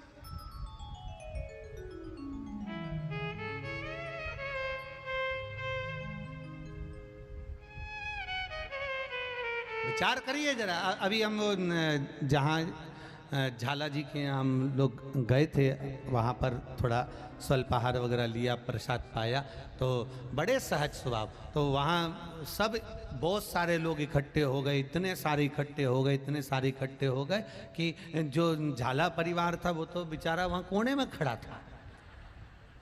विचार करिए जरा। अभी हम जहाँ झाला जी के हम लोग गए थे, वहाँ पर थोड़ा स्वल्पाहार वगैरह लिया, प्रसाद पाया, तो बड़े सहज स्वभाव। तो वहाँ सब बहुत सारे लोग इकट्ठे हो गए, इतने सारे इकट्ठे हो गए, इतने सारे इकट्ठे हो गए कि जो झाला परिवार था वो तो बेचारा वहाँ कोने में खड़ा था,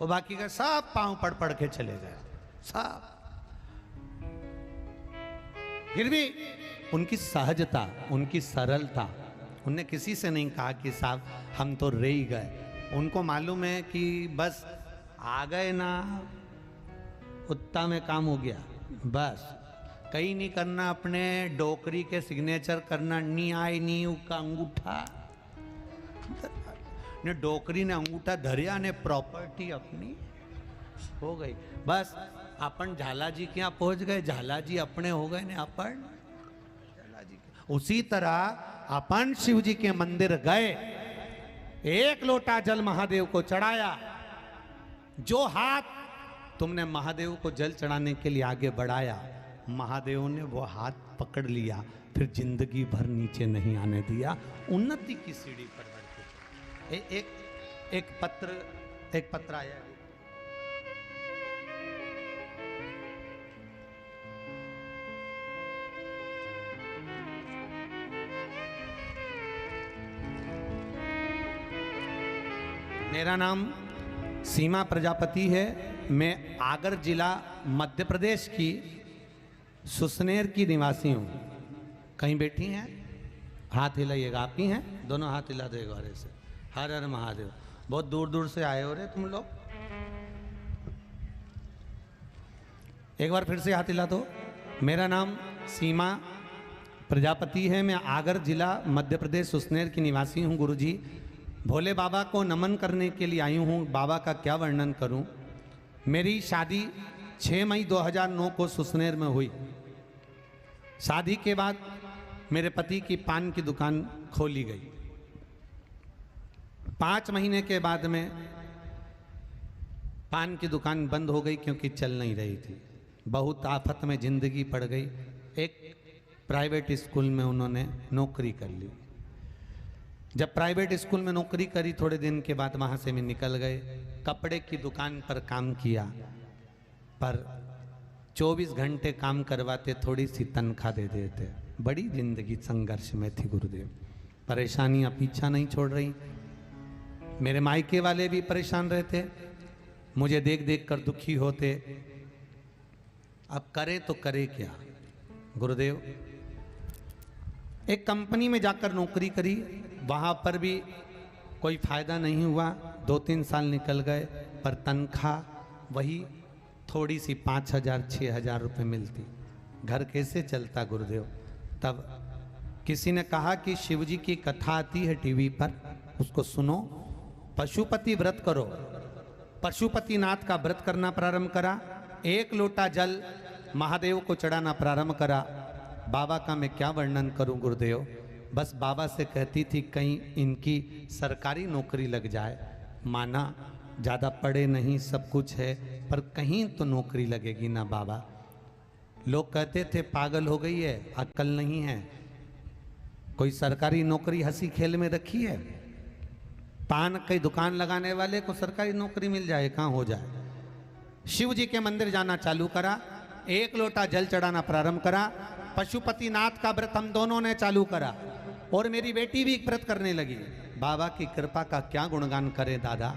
वो बाकी का सब पाँव पड़ पड़ के चले गए सब। फिर भी उनकी सहजता, उनकी सरलता, उनने किसी से नहीं कहा कि साहब हम तो रह ही गए। उनको मालूम है कि बस आ गए ना, उत्ता में काम हो गया, बस कहीं नहीं करना, अपने डोकरी के सिग्नेचर करना, नी आए नी का अंगूठा ने डोकरी ने अंगूठा धरिया ने प्रॉपर्टी अपनी हो गई। बस अपन झाला जी के यहाँ पहुंच गए, झाला जी अपने हो गए ने अपन झाला जी के। उसी तरह अपन शिव जी के मंदिर गए, एक लोटा जल महादेव को चढ़ाया, जो हाथ तुमने महादेव को जल चढ़ाने के लिए आगे बढ़ाया, महादेव ने वो हाथ पकड़ लिया, फिर जिंदगी भर नीचे नहीं आने दिया, उन्नति की सीढ़ी पर बढ़ते। एक पत्र आया है। मेरा नाम सीमा प्रजापति है, मैं आगर जिला मध्य प्रदेश की सुसनेर की निवासी हूँ। कहीं बैठी हैं? हाथ हिलाइएगा। आप ही हैं? दोनों हाथ हिला दो एक बार से। हर हर महादेव। बहुत दूर दूर से आए हो रहे तुम लोग, एक बार फिर से हाथ हिला दो। मेरा नाम सीमा प्रजापति है, मैं आगर जिला मध्य प्रदेश सुसनेर की निवासी हूँ। गुरुजी, भोले बाबा को नमन करने के लिए आई हूँ। बाबा का क्या वर्णन करूँ। मेरी शादी 6 मई 2009 को सुसनेर में हुई। शादी के बाद मेरे पति की पान की दुकान खोली गई। 5 महीने के बाद में पान की दुकान बंद हो गई क्योंकि चल नहीं रही थी। बहुत आफत में जिंदगी पड़ गई। एक प्राइवेट स्कूल में उन्होंने नौकरी कर ली। जब प्राइवेट स्कूल में नौकरी करी, थोड़े दिन के बाद वहाँ से मैं निकल गए। कपड़े की दुकान पर काम किया, पर 24 घंटे काम करवाते, थोड़ी सी तनख्वाह दे देते। बड़ी जिंदगी संघर्ष में थी गुरुदेव। परेशानियाँ पीछा नहीं छोड़ रही। मेरे मायके वाले भी परेशान रहते, मुझे देख देख कर दुखी होते। अब करे तो करे क्या गुरुदेव। एक कंपनी में जाकर नौकरी करी, वहाँ पर भी कोई फायदा नहीं हुआ। 2-3 साल निकल गए, पर तनख्वाह वही थोड़ी सी 5,000 6,000 रुपये मिलती। घर कैसे चलता गुरुदेव। तब किसी ने कहा कि शिव जी की कथा आती है टीवी पर, उसको सुनो, पशुपति व्रत करो। पशुपतिनाथ का व्रत करना प्रारंभ करा। 1 लोटा जल महादेव को चढ़ाना प्रारंभ करा। बाबा का मैं क्या वर्णन करूं गुरुदेव। बस बाबा से कहती थी कहीं इनकी सरकारी नौकरी लग जाए। माना ज़्यादा पढ़े नहीं, सब कुछ है, पर कहीं तो नौकरी लगेगी ना बाबा। लोग कहते थे पागल हो गई है, अक्ल नहीं है। कोई सरकारी नौकरी हंसी खेल में रखी है। पान की दुकान लगाने वाले को सरकारी नौकरी मिल जाए, कहाँ हो जाए। शिव जी के मंदिर जाना चालू करा, 1 लोटा जल चढ़ाना प्रारंभ करा। पशुपतिनाथ का व्रत हम दोनों ने चालू करा और मेरी बेटी भी व्रत करने लगी। बाबा की कृपा का क्या गुणगान करें दादा।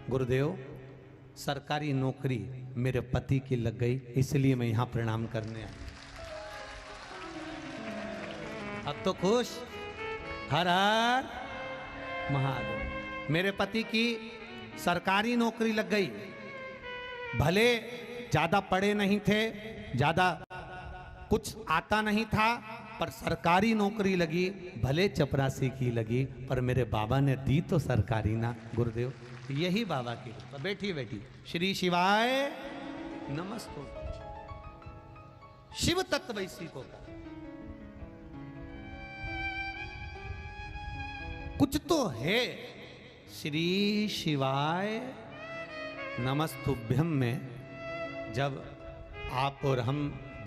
गुरुदेव, सरकारी नौकरी मेरे पति की लग गई, इसलिए मैं यहां प्रणाम करने आया। अब तो खुश। हर हर महादेव। मेरे पति की सरकारी नौकरी लग गई। भले ज्यादा पढ़े नहीं थे, ज्यादा कुछ आता नहीं था, पर सरकारी नौकरी लगी। भले चपरासी की लगी, पर मेरे बाबा ने दी तो सरकारी ना। गुरुदेव, यही बाबा की कृपा। बैठी बैठी। श्री शिवाय नमस्ते। शिव तत्व इसी को कुछ तो है। श्री शिवाय नमस्तुभ्यम में जब आप और हम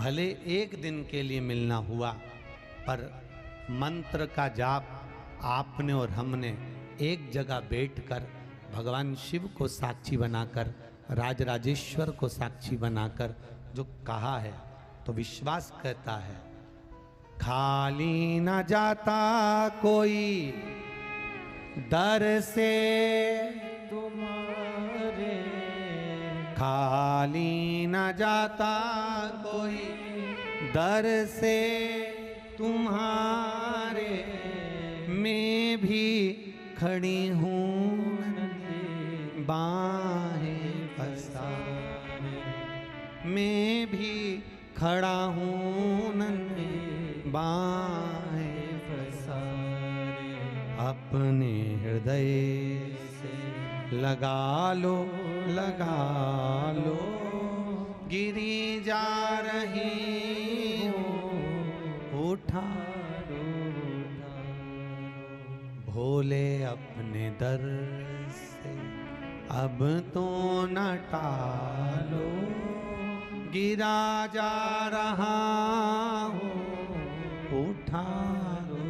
भले एक दिन के लिए मिलना हुआ, पर मंत्र का जाप आपने और हमने एक जगह बैठकर भगवान शिव को साक्षी बनाकर, राजराजेश्वर को साक्षी बनाकर जो कहा है, तो विश्वास कहता है खाली न जाता कोई दर से तुम्हारे, खाली न जाता कोई दर से तुम्हारे, मैं भी खड़ी हूँ बाहें पसारे, मैं भी खड़ा हूँ नन्हे बाहें पसारे, अपने हृदय से लगा लो गिरी जा रही हूँ, उठा लो भोले अपने दर से अब तो न टालो, गिरा जा रहा हूँ, उठा लो।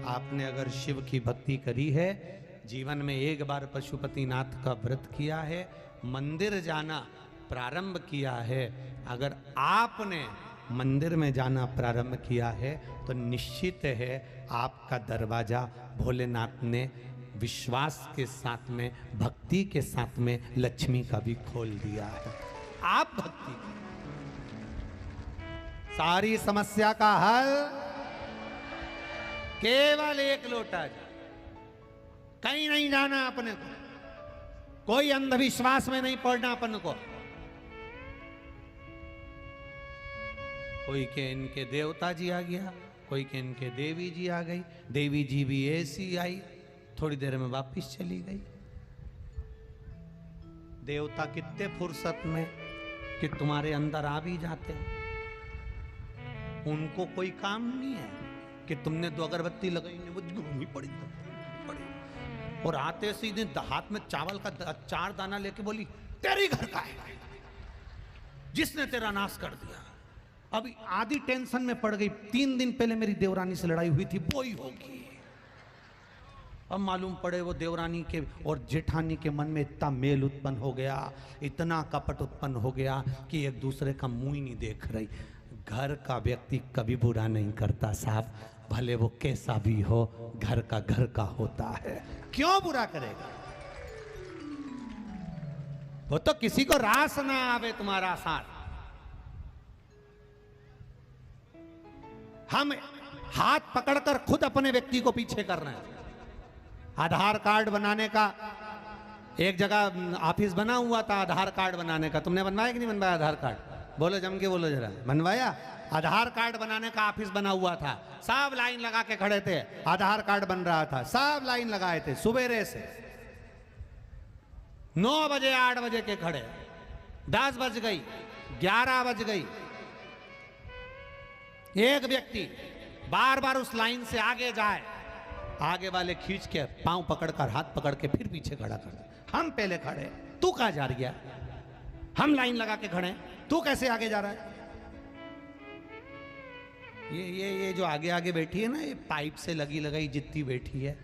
आपने अगर शिव की भक्ति करी है, जीवन में एक बार पशुपतिनाथ का व्रत किया है, मंदिर जाना प्रारंभ किया है, अगर आपने मंदिर में जाना प्रारंभ किया है, तो निश्चित है आपका दरवाजा भोलेनाथ ने विश्वास के साथ में, भक्ति के साथ में लक्ष्मी का भी खोल दिया है। आप भक्ति सारी समस्या का हल केवल एक लोटा जी। कहीं नहीं जाना अपने को, कोई अंधविश्वास में नहीं पड़ना अपन को। कोई के इनके देवता जी आ गया, कोई के इनके देवी जी आ गई, देवी जी भी ऐसी आई, थोड़ी देर में वापस चली गई। देवता कितने फुर्सत में कि तुम्हारे अंदर आ भी जाते हैं। उनको कोई काम नहीं है कि तुमने दो अगरबत्ती लगाई, वो घूमी पड़ी और आते सीधे हाथ में चावल का 4 दाना लेके बोली तेरी घर का है जिसने तेरा नाश कर दिया। अभी आधी टेंशन में पड़ गई, 3 दिन पहले मेरी देवरानी से लड़ाई हुई थी, वो ही होगी। अब मालूम पड़े वो देवरानी के और जेठानी के मन में इतना मेल उत्पन्न हो गया, इतना कपट उत्पन्न हो गया कि एक दूसरे का मुंह ही नहीं देख रही। घर का व्यक्ति कभी बुरा नहीं करता साहब, भले वो कैसा भी हो, घर का होता है, क्यों बुरा करेगा। वो तो किसी को रास ना आवे तुम्हारा साथ। हम हाथ पकड़कर खुद अपने व्यक्ति को पीछे कर रहे हैं। आधार कार्ड बनाने का एक जगह ऑफिस बना हुआ था, आधार कार्ड बनाने का। तुमने बनवाया कि नहीं बनवाया आधार कार्ड? बोलो, जम के बोलो जरा। बनवाया? आधार कार्ड बनाने का ऑफिस बना हुआ था, सब लाइन लगा के खड़े थे, आधार कार्ड बन रहा था, सब लाइन लगाए थे सुबेरे से 9 बजे 8 बजे के खड़े, 10 बज गई, 11 बज गई। एक व्यक्ति बार बार उस लाइन से आगे जाए, आगे वाले खींच के पांव पकड़कर, हाथ पकड़ के फिर पीछे खड़ा कर दे। हम पहले खड़े, तू कहां जा रही है? हम लाइन लगा के खड़े, तू कैसे आगे जा रहा है? ये जो आगे आगे बैठी है ना, ये पाइप से लगी लगाई जितनी बैठी है,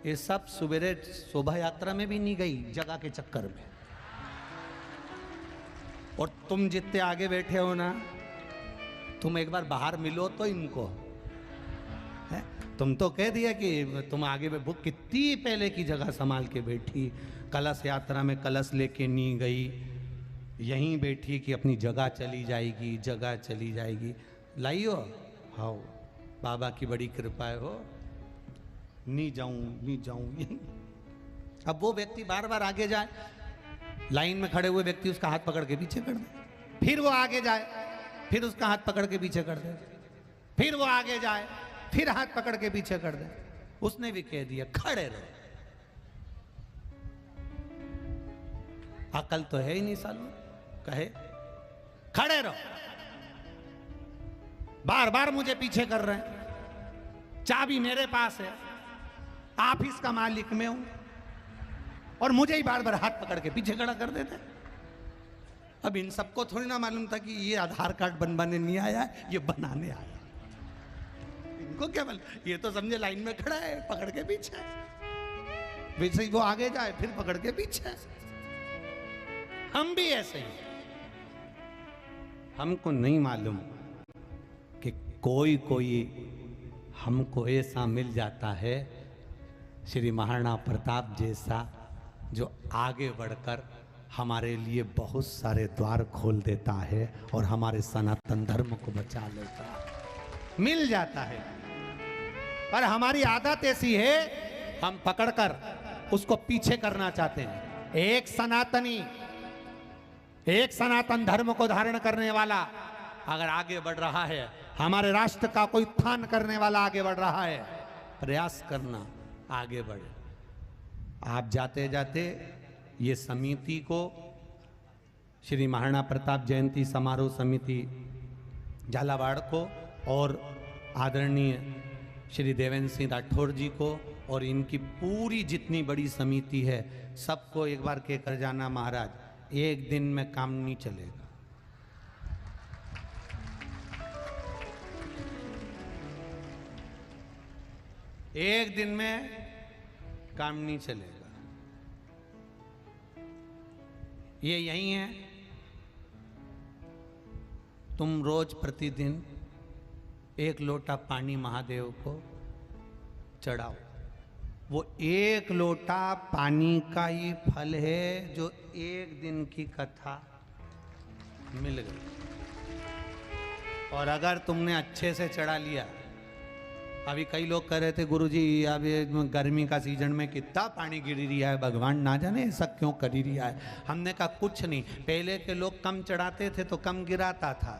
ये सब सुबेरे शोभा यात्रा में भी नहीं गई, जगह के चक्कर में। और तुम जितने आगे बैठे हो ना, तुम एक बार बाहर मिलो तो इनको है? तुम तो कह दिया कि तुम आगे में वो कितनी पहले की जगह संभाल के बैठी, कलश यात्रा में कलश लेके नहीं गई, यहीं बैठी कि अपनी जगह चली जाएगी, जगह चली जाएगी। लाइयो हाँ बाबा की बड़ी कृपा है, हो नहीं जाऊं यहीं। अब वो व्यक्ति बार बार आगे जाए, लाइन में खड़े हुए व्यक्ति उसका हाथ पकड़ के पीछे कर दे, फिर वो आगे जाए, फिर उसका हाथ पकड़ के पीछे कर दे, फिर वो आगे जाए, फिर हाथ पकड़ के पीछे कर दे। उसने भी कह दिया खड़े रहो। अकल तो है ही नहीं सालों, कहे खड़े रहो, बार बार मुझे पीछे कर रहे हैं, चाबी मेरे पास है, ऑफिस का मालिक मैं हूं, और मुझे ही बार बार हाथ पकड़ के पीछे खड़ा कर देते। अब इन सबको थोड़ी ना मालूम था कि ये आधार कार्ड बनवाने नहीं आया, ये बनाने आया। इनको क्या मालूम, ये तो समझे लाइन में खड़ा है पकड़ के पीछे, वैसे ही वो आगे जाए फिर पकड़ के पीछे। हम भी ऐसे ही, हमको नहीं मालूम कि कोई कोई हमको ऐसा मिल जाता है श्री महाराणा प्रताप जैसा, जो आगे बढ़कर हमारे लिए बहुत सारे द्वार खोल देता है और हमारे सनातन धर्म को बचा लेता है, मिल जाता है। पर हमारी आदत ऐसी है, हम पकड़कर उसको पीछे करना चाहते हैं। एक सनातनी, एक सनातन धर्म को धारण करने वाला अगर आगे बढ़ रहा है, हमारे राष्ट्र का कोई उत्थान करने वाला आगे बढ़ रहा है, प्रयास करना आगे बढ़े। आप जाते जाते ये समिति को, श्री महाराणा प्रताप जयंती समारोह समिति झालावाड़ को और आदरणीय श्री देवेंद्र सिंह राठौर जी को और इनकी पूरी जितनी बड़ी समिति है, सबको एक बार कहकर जाना, महाराज एक दिन में काम नहीं चलेगा। एक दिन में काम नहीं चलेगा। ये यही है, तुम रोज प्रतिदिन एक लोटा पानी महादेव को चढ़ाओ। वो एक लोटा पानी का ही फल है जो एक दिन की कथा मिल गई। और अगर तुमने अच्छे से चढ़ा लिया, अभी कई लोग कह रहे थे गुरुजी अब ये गर्मी का सीजन में कितना पानी गिर रहा है, भगवान ना जाने ऐसा क्यों कर रहा है। हमने कहा कुछ नहीं, पहले के लोग कम चढ़ाते थे तो कम गिराता था।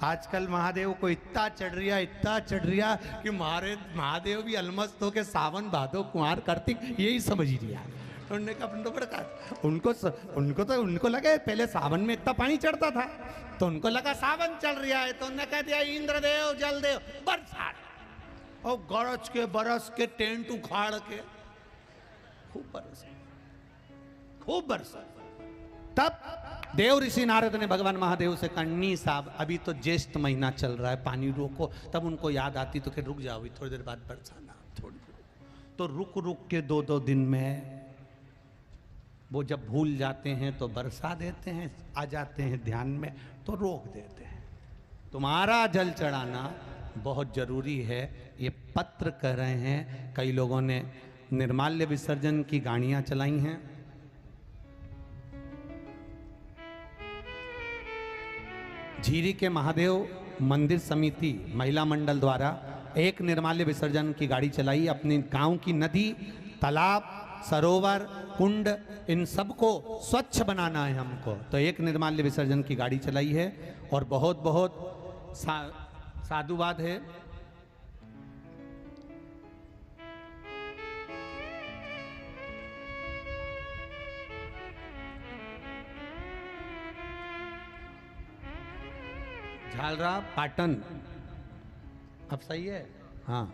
आजकल महादेव को इतना चढ़ रिया कि महादेव भी अलमस्त हो के सावन भादो कुंवार कार्तिक यही समझ रिया। उन्होंने कहा उनको लगे पहले सावन में इतना पानी चढ़ता था, तो उनको लगा सावन चल रहा है, तो उन्होंने कह दिया इंद्रदेव जलदेव बरसात, और गरज के बरस के टेंट उखाड़ के खूब बरसा। तब देव ऋषि नारद ने भगवान महादेव से कहा, नहीं साहब अभी तो ज्येष्ठ महीना चल रहा है, पानी रोको। तब उनको याद आती तो कि रुक जाओ, थोड़ी देर बाद बरसाना, थोड़ी तो रुक के 2-2 दिन में वो जब भूल जाते हैं तो बरसा देते हैं, आ जाते हैं ध्यान में तो रोक देते हैं। तुम्हारा जल चढ़ाना बहुत जरूरी है। ये पत्र कह रहे हैं, कई लोगों ने निर्माल्य विसर्जन की गाड़ियां चलाई हैं। झीरी के महादेव मंदिर समिति महिला मंडल द्वारा एक निर्माल्य विसर्जन की गाड़ी चलाई। अपने गांव की नदी, तालाब, सरोवर, कुंड, इन सबको स्वच्छ बनाना है हमको, तो एक निर्माल्य विसर्जन की गाड़ी चलाई है और बहुत बहुत साधुवाद है। झालरा पाटन, अब सही है, हाँ,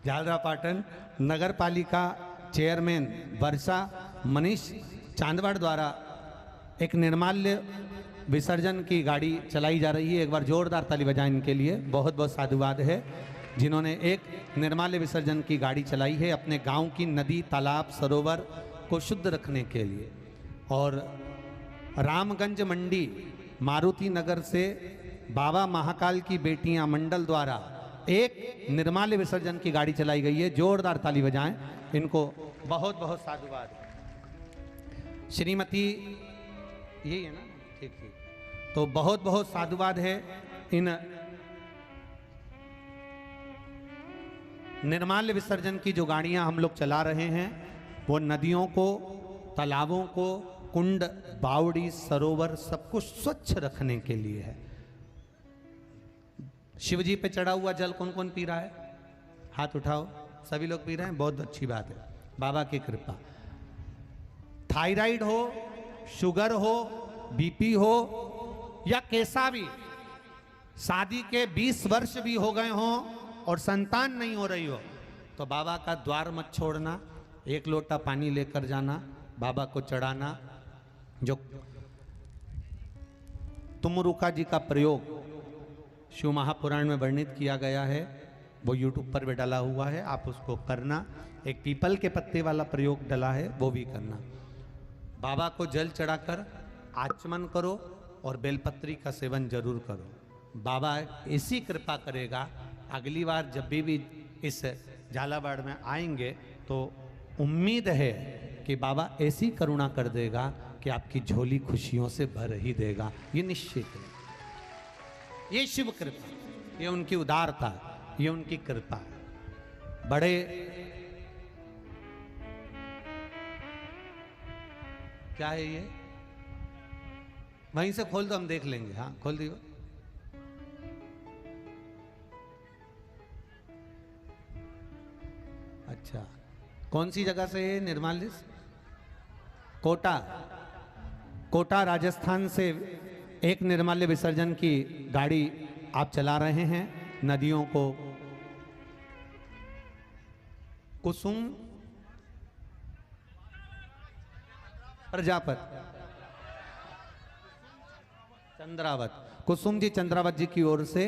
झालरा पाटन नगर पालिका चेयरमैन वर्षा मनीष चांदवाड़ द्वारा एक निर्माल्य विसर्जन की गाड़ी चलाई जा रही है। एक बार जोरदार ताली बजाएं इनके लिए, बहुत बहुत साधुवाद है जिन्होंने एक निर्माल्य विसर्जन की गाड़ी चलाई है अपने गांव की नदी, तालाब, सरोवर को शुद्ध रखने के लिए। और रामगंज मंडी मारुति नगर से बाबा महाकाल की बेटियां मंडल द्वारा एक निर्माल्य विसर्जन की गाड़ी चलाई गई है, जोरदार ताली बजाएं इनको। बहुत बहुत साधुवाद। श्रीमती यही है ना, ठीक ठीक। तो बहुत बहुत साधुवाद है इन निर्माल्य विसर्जन की जो गाड़ियां हम लोग चला रहे हैं, वो नदियों को, तालाबों को, कुंड, बावड़ी, सरोवर सब कुछ स्वच्छ रखने के लिए है। शिव जी पे चढ़ा हुआ जल कौन कौन पी रहा है? हाथ उठाओ। सभी लोग पी रहे हैं, बहुत अच्छी बात है, बाबा की कृपा। थायराइड हो, शुगर हो, बीपी हो या कैसा भी, शादी के 20 वर्ष भी हो गए हों और संतान नहीं हो रही हो, तो बाबा का द्वार मत छोड़ना। एक लोटा पानी लेकर जाना, बाबा को चढ़ाना। जो तुमरुका जी का प्रयोग शिव महापुराण में वर्णित किया गया है, वो यूट्यूब पर भी डाला हुआ है, आप उसको करना। एक पीपल के पत्ते वाला प्रयोग डला है, वो भी करना। बाबा को जल चढ़ाकर आचमन करो और बेलपत्री का सेवन जरूर करो। बाबा ऐसी कृपा करेगा, अगली बार जब भी इस झालावाड़ में आएंगे तो उम्मीद है कि बाबा ऐसी करुणा कर देगा कि आपकी झोली खुशियों से भर ही देगा, ये निश्चित है। ये शिव कृपा, ये उनकी उदारता, ये उनकी कृपा। बड़े क्या है ये? वहीं से खोल दो, हम देख लेंगे। हाँ खोल दियो। अच्छा, कौन सी जगह से है निर्माल्य? कोटा, कोटा राजस्थान से एक निर्माल्य विसर्जन की गाड़ी आप चला रहे हैं। नदियों को कुसुम प्रजापत चंद्रावत, कुसुम जी चंद्रावत जी की ओर से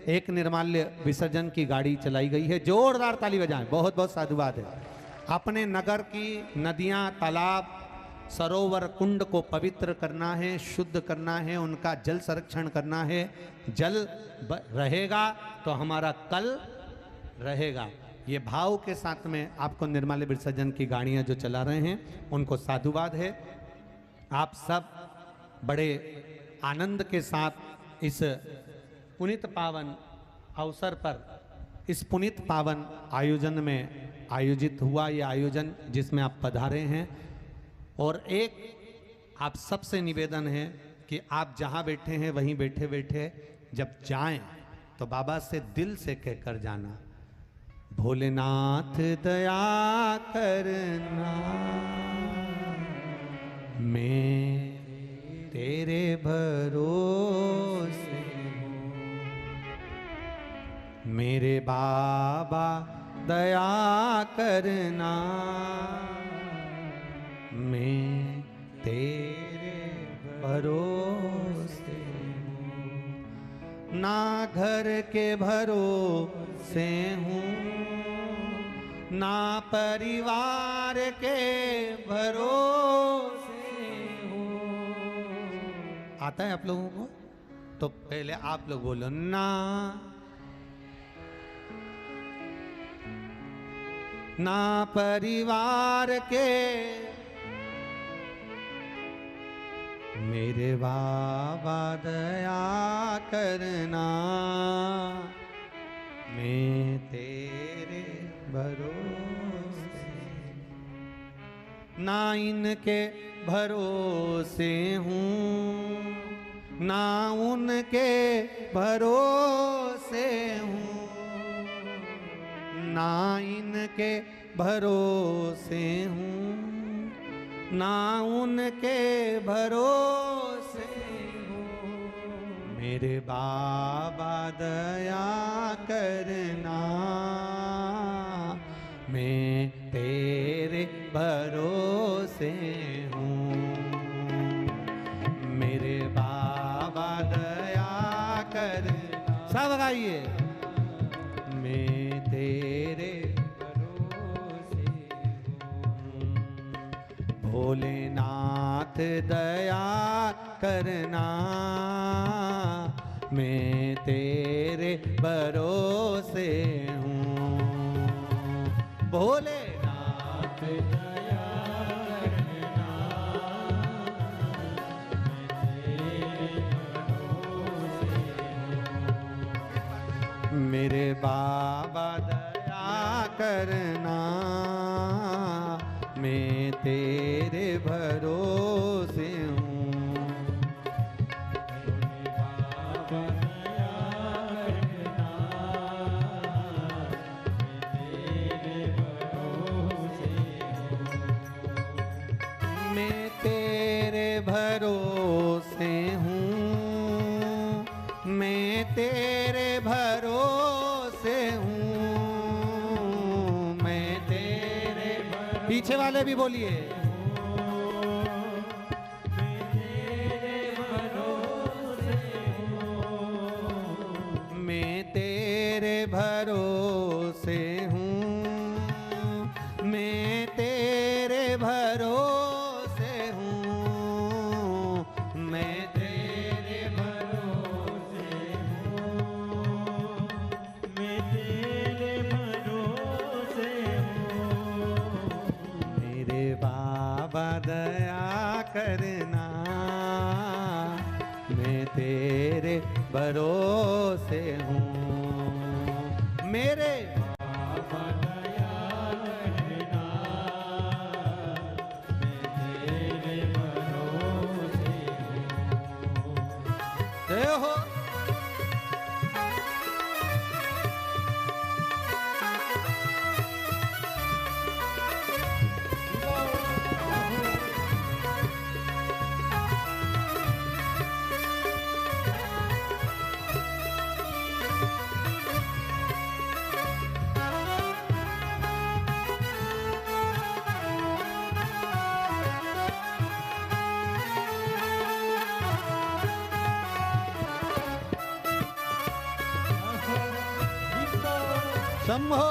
एक निर्माल्य विसर्जन की गाड़ी चलाई गई है। जोरदार ताली बजाएं, बहुत बहुत साधुवाद है। अपने नगर की नदियां, तालाब, सरोवर, कुंड को पवित्र करना है, शुद्ध करना है, उनका जल संरक्षण करना है। जल रहेगा तो हमारा कल रहेगा। ये भाव के साथ में आपको निर्माल्य विसर्जन की गाड़ियां जो चला रहे हैं उनको साधुवाद है। आप सब बड़े आनंद के साथ इस पुनीत पावन अवसर पर, इस पुनीत पावन आयोजन में आयोजित हुआ ये आयोजन जिसमें आप पधारे हैं। और एक आप सबसे निवेदन है कि आप जहाँ बैठे हैं वहीं बैठे बैठे जब जाएं तो बाबा से दिल से कहकर जाना, भोलेनाथ दया करना, मैं तेरे भरोसे मेरे बाबा दया करना, मैं तेरे भरोसे ना घर के भरोसे हूँ, ना परिवार के भरोसे हूँ। आता है आप लोगों को? तो पहले आप लोग बोलो ना, ना परिवार के मेरे बाबा दया करना, मैं तेरे भरोसे ना इनके भरोसे हूँ, ना उनके भरोसे हूँ, ना इनके भरोसे हूँ, ना उनके भरोसे हूँ, मेरे बाबा दया करना, मैं तेरे भरोसे हूँ, मेरे बाबा दया करना। सब गाइए, मैं तेरे भरोसे हूँ, भोलेनाथ दया करना, मैं तेरे भरोसे हूँ। भोलेनाथ दया करना, मेरे बाबा दया करना, मैं तेरे भरोसे हूँ। मैं तेरे भरोसे हूँ, मैं तेरे भरोसे हूँ, मैं तेरे पीछे वाले भी बोलिए। मैं तेरे भरोसे हूँ, मैं तेरे भरोसे हूँ, मैं तेरे भरोसे हूँ, मैं तेरे भरोसे हूँ। मेरे बाबा दया करना, मैं तेरे भरोसे हूँ। मेरे बाबा दया करना, मैं तेरे भरोसे हूँ। जय हो। शंभो।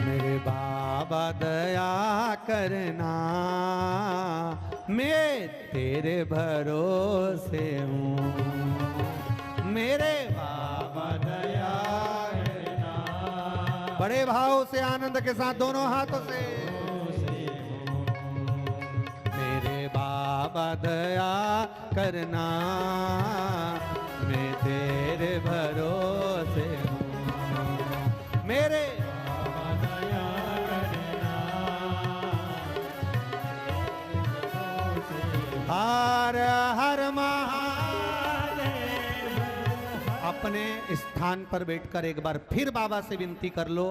मेरे बाबा दया करना, मैं तेरे भरोसे हूँ। मेरे बाबा दया करना, बड़े भाव से आनंद के साथ दोनों हाथों से। मेरे बाबा दया करना, मैं तेरे भरोसे हूँ। मेरे हर हर महादेव। अपने स्थान पर बैठकर एक बार फिर बाबा से विनती कर लो,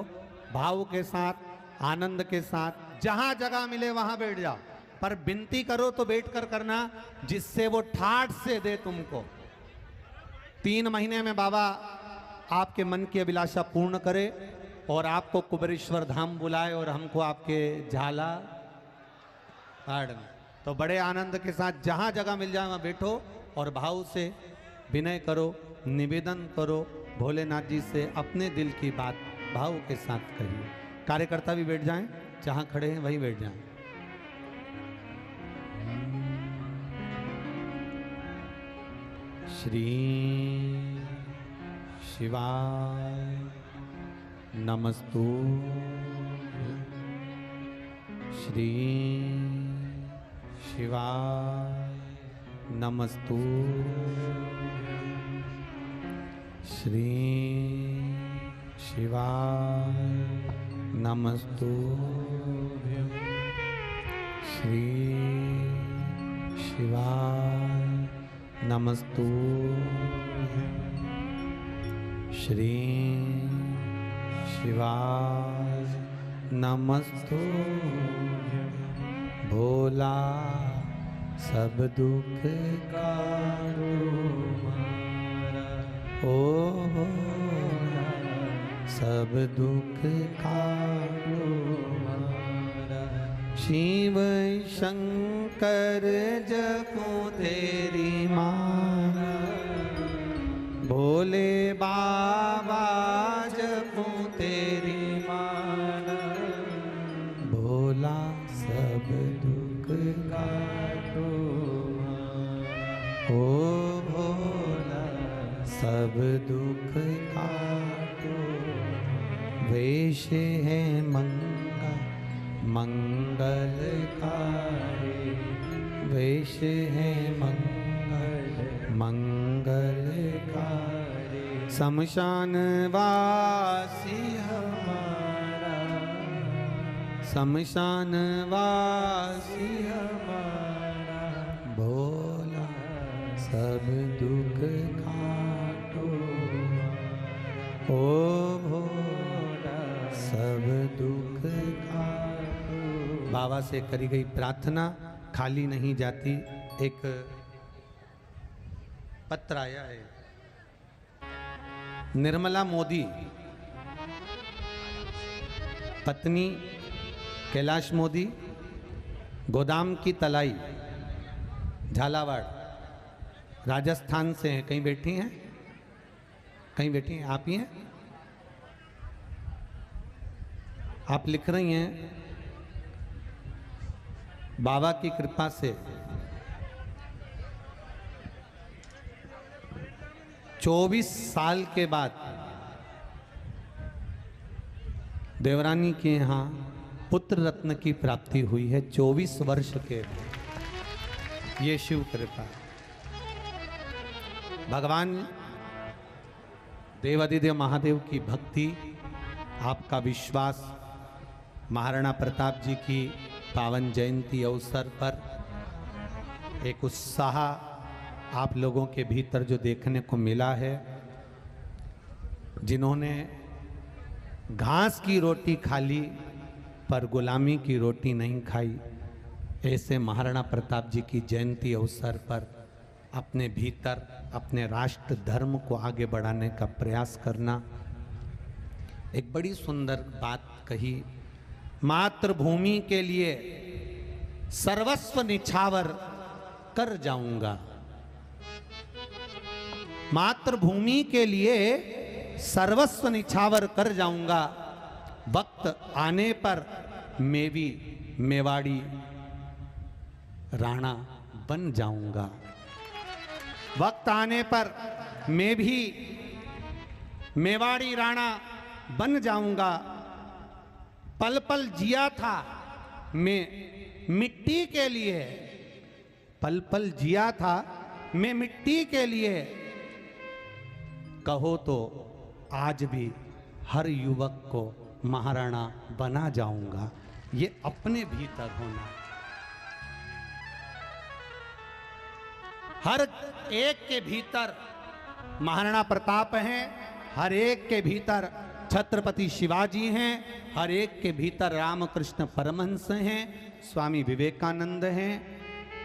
भाव के साथ, आनंद के साथ। जहां जगह मिले वहां बैठ जाओ, पर विनती करो तो बैठकर करना, जिससे वो ठाठ से दे तुमको। 3 महीने में बाबा आपके मन की अभिलाषा पूर्ण करे और आपको कुबेरेश्वर धाम बुलाए और हमको आपके झाला गार्डन। तो बड़े आनंद के साथ जहाँ जगह मिल जाए वहाँ बैठो और भाव से विनय करो, निवेदन करो भोलेनाथ जी से, अपने दिल की बात भाव के साथ कहिए। कार्यकर्ता भी बैठ जाएं, जहाँ खड़े हैं वहीं बैठ जाएं। श्री शिवाय नमस्तु, श्री शिवाय नमस्तु, श्री शिवाय नमस्तु। श्री शिवाय नमस्तुभ्यं। श्री शिवाय नमस्तुभ्यं। भोला सब दुख कारो मारा, ओ भोला सब दुख कारो मारा। शिव शंकर जपो तेरी माला, भोले बाबा जपो तेरी माला। भोला सब दुख काटो मारा, ओ भोला सब दुख काटो। वेश है मंगलकारी, वेश है मंगलकारी। शमशान वासी हमारा, शमशान वासी हमारा। भोला सब दुख काटो, ओ भोला सब दुख काटो। बाबा से करी गई प्रार्थना खाली नहीं जाती। एक पत्र आया है, निर्मला मोदी पत्नी कैलाश मोदी गोदाम की तलाई झालावाड़ राजस्थान से हैं। कहीं बैठी हैं, कहीं बैठी हैं, आप ही हैं। आप लिख रही हैं, बाबा की कृपा से 24 साल के बाद देवरानी के यहाँ पुत्र रत्न की प्राप्ति हुई है। 24 वर्ष के, ये शिव कृपा। भगवान देवादिदेव महादेव की भक्ति, आपका विश्वास, महाराणा प्रताप जी की पावन जयंती अवसर पर एक उत्साह आप लोगों के भीतर जो देखने को मिला है। जिन्होंने घास की रोटी खा ली पर गुलामी की रोटी नहीं खाई, ऐसे महाराणा प्रताप जी की जयंती अवसर पर अपने भीतर अपने राष्ट्र धर्म को आगे बढ़ाने का प्रयास करना। एक बड़ी सुंदर बात कही, मातृभूमि के लिए सर्वस्व निछावर कर जाऊंगा। मातृभूमि के लिए सर्वस्व निछावर कर जाऊंगा। वक्त आने पर मैं भी मेवाड़ी राणा बन जाऊंगा। वक्त आने पर मैं भी मेवाड़ी राणा बन जाऊंगा। पल पल जिया था मैं मिट्टी के लिए, पल पल जिया था मैं मिट्टी के लिए। कहो तो आज भी हर युवक को महाराणा बना जाऊंगा। ये अपने भीतर होना। हर एक के भीतर महाराणा प्रताप हैं, हर एक के भीतर छत्रपति शिवाजी हैं, हर एक के भीतर रामकृष्ण परमहंस हैं, स्वामी विवेकानंद हैं,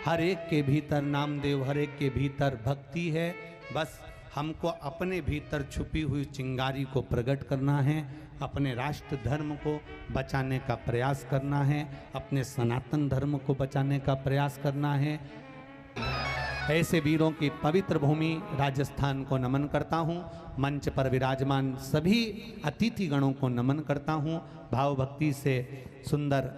हर एक के भीतर नामदेव, हर एक के भीतर भक्ति है। बस हमको अपने भीतर छुपी हुई चिंगारी को प्रकट करना है, अपने राष्ट्र धर्म को बचाने का प्रयास करना है, अपने सनातन धर्म को बचाने का प्रयास करना है। ऐसे वीरों की पवित्र भूमि राजस्थान को नमन करता हूँ। मंच पर विराजमान सभी अतिथि गणों को नमन करता हूँ। भाव भक्ति से सुंदर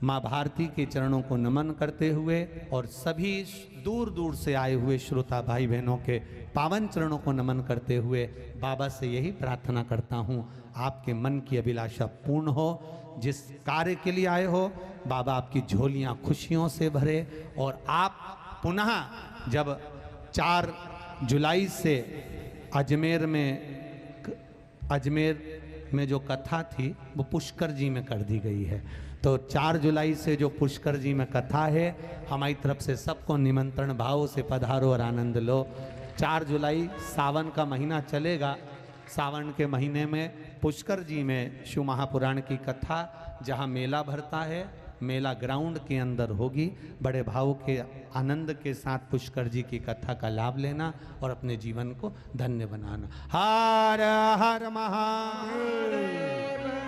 माँ भारती के चरणों को नमन करते हुए और सभी दूर दूर से आए हुए श्रोता भाई बहनों के पावन चरणों को नमन करते हुए बाबा से यही प्रार्थना करता हूँ, आपके मन की अभिलाषा पूर्ण हो। जिस कार्य के लिए आए हो बाबा आपकी झोलियाँ खुशियों से भरे और आप पुनः जब 4 जुलाई से अजमेर में जो कथा थी वो पुष्कर जी में कर दी गई है, तो 4 जुलाई से जो पुष्कर जी में कथा है, हमारी तरफ से सबको निमंत्रण भाव से पधारो और आनंद लो। 4 जुलाई सावन का महीना चलेगा। सावन के महीने में पुष्कर जी में शिव महापुराण की कथा, जहाँ मेला भरता है, मेला ग्राउंड के अंदर होगी। बड़े भाव के आनंद के साथ पुष्कर जी की कथा का लाभ लेना और अपने जीवन को धन्य बनाना। हर हर महादेव।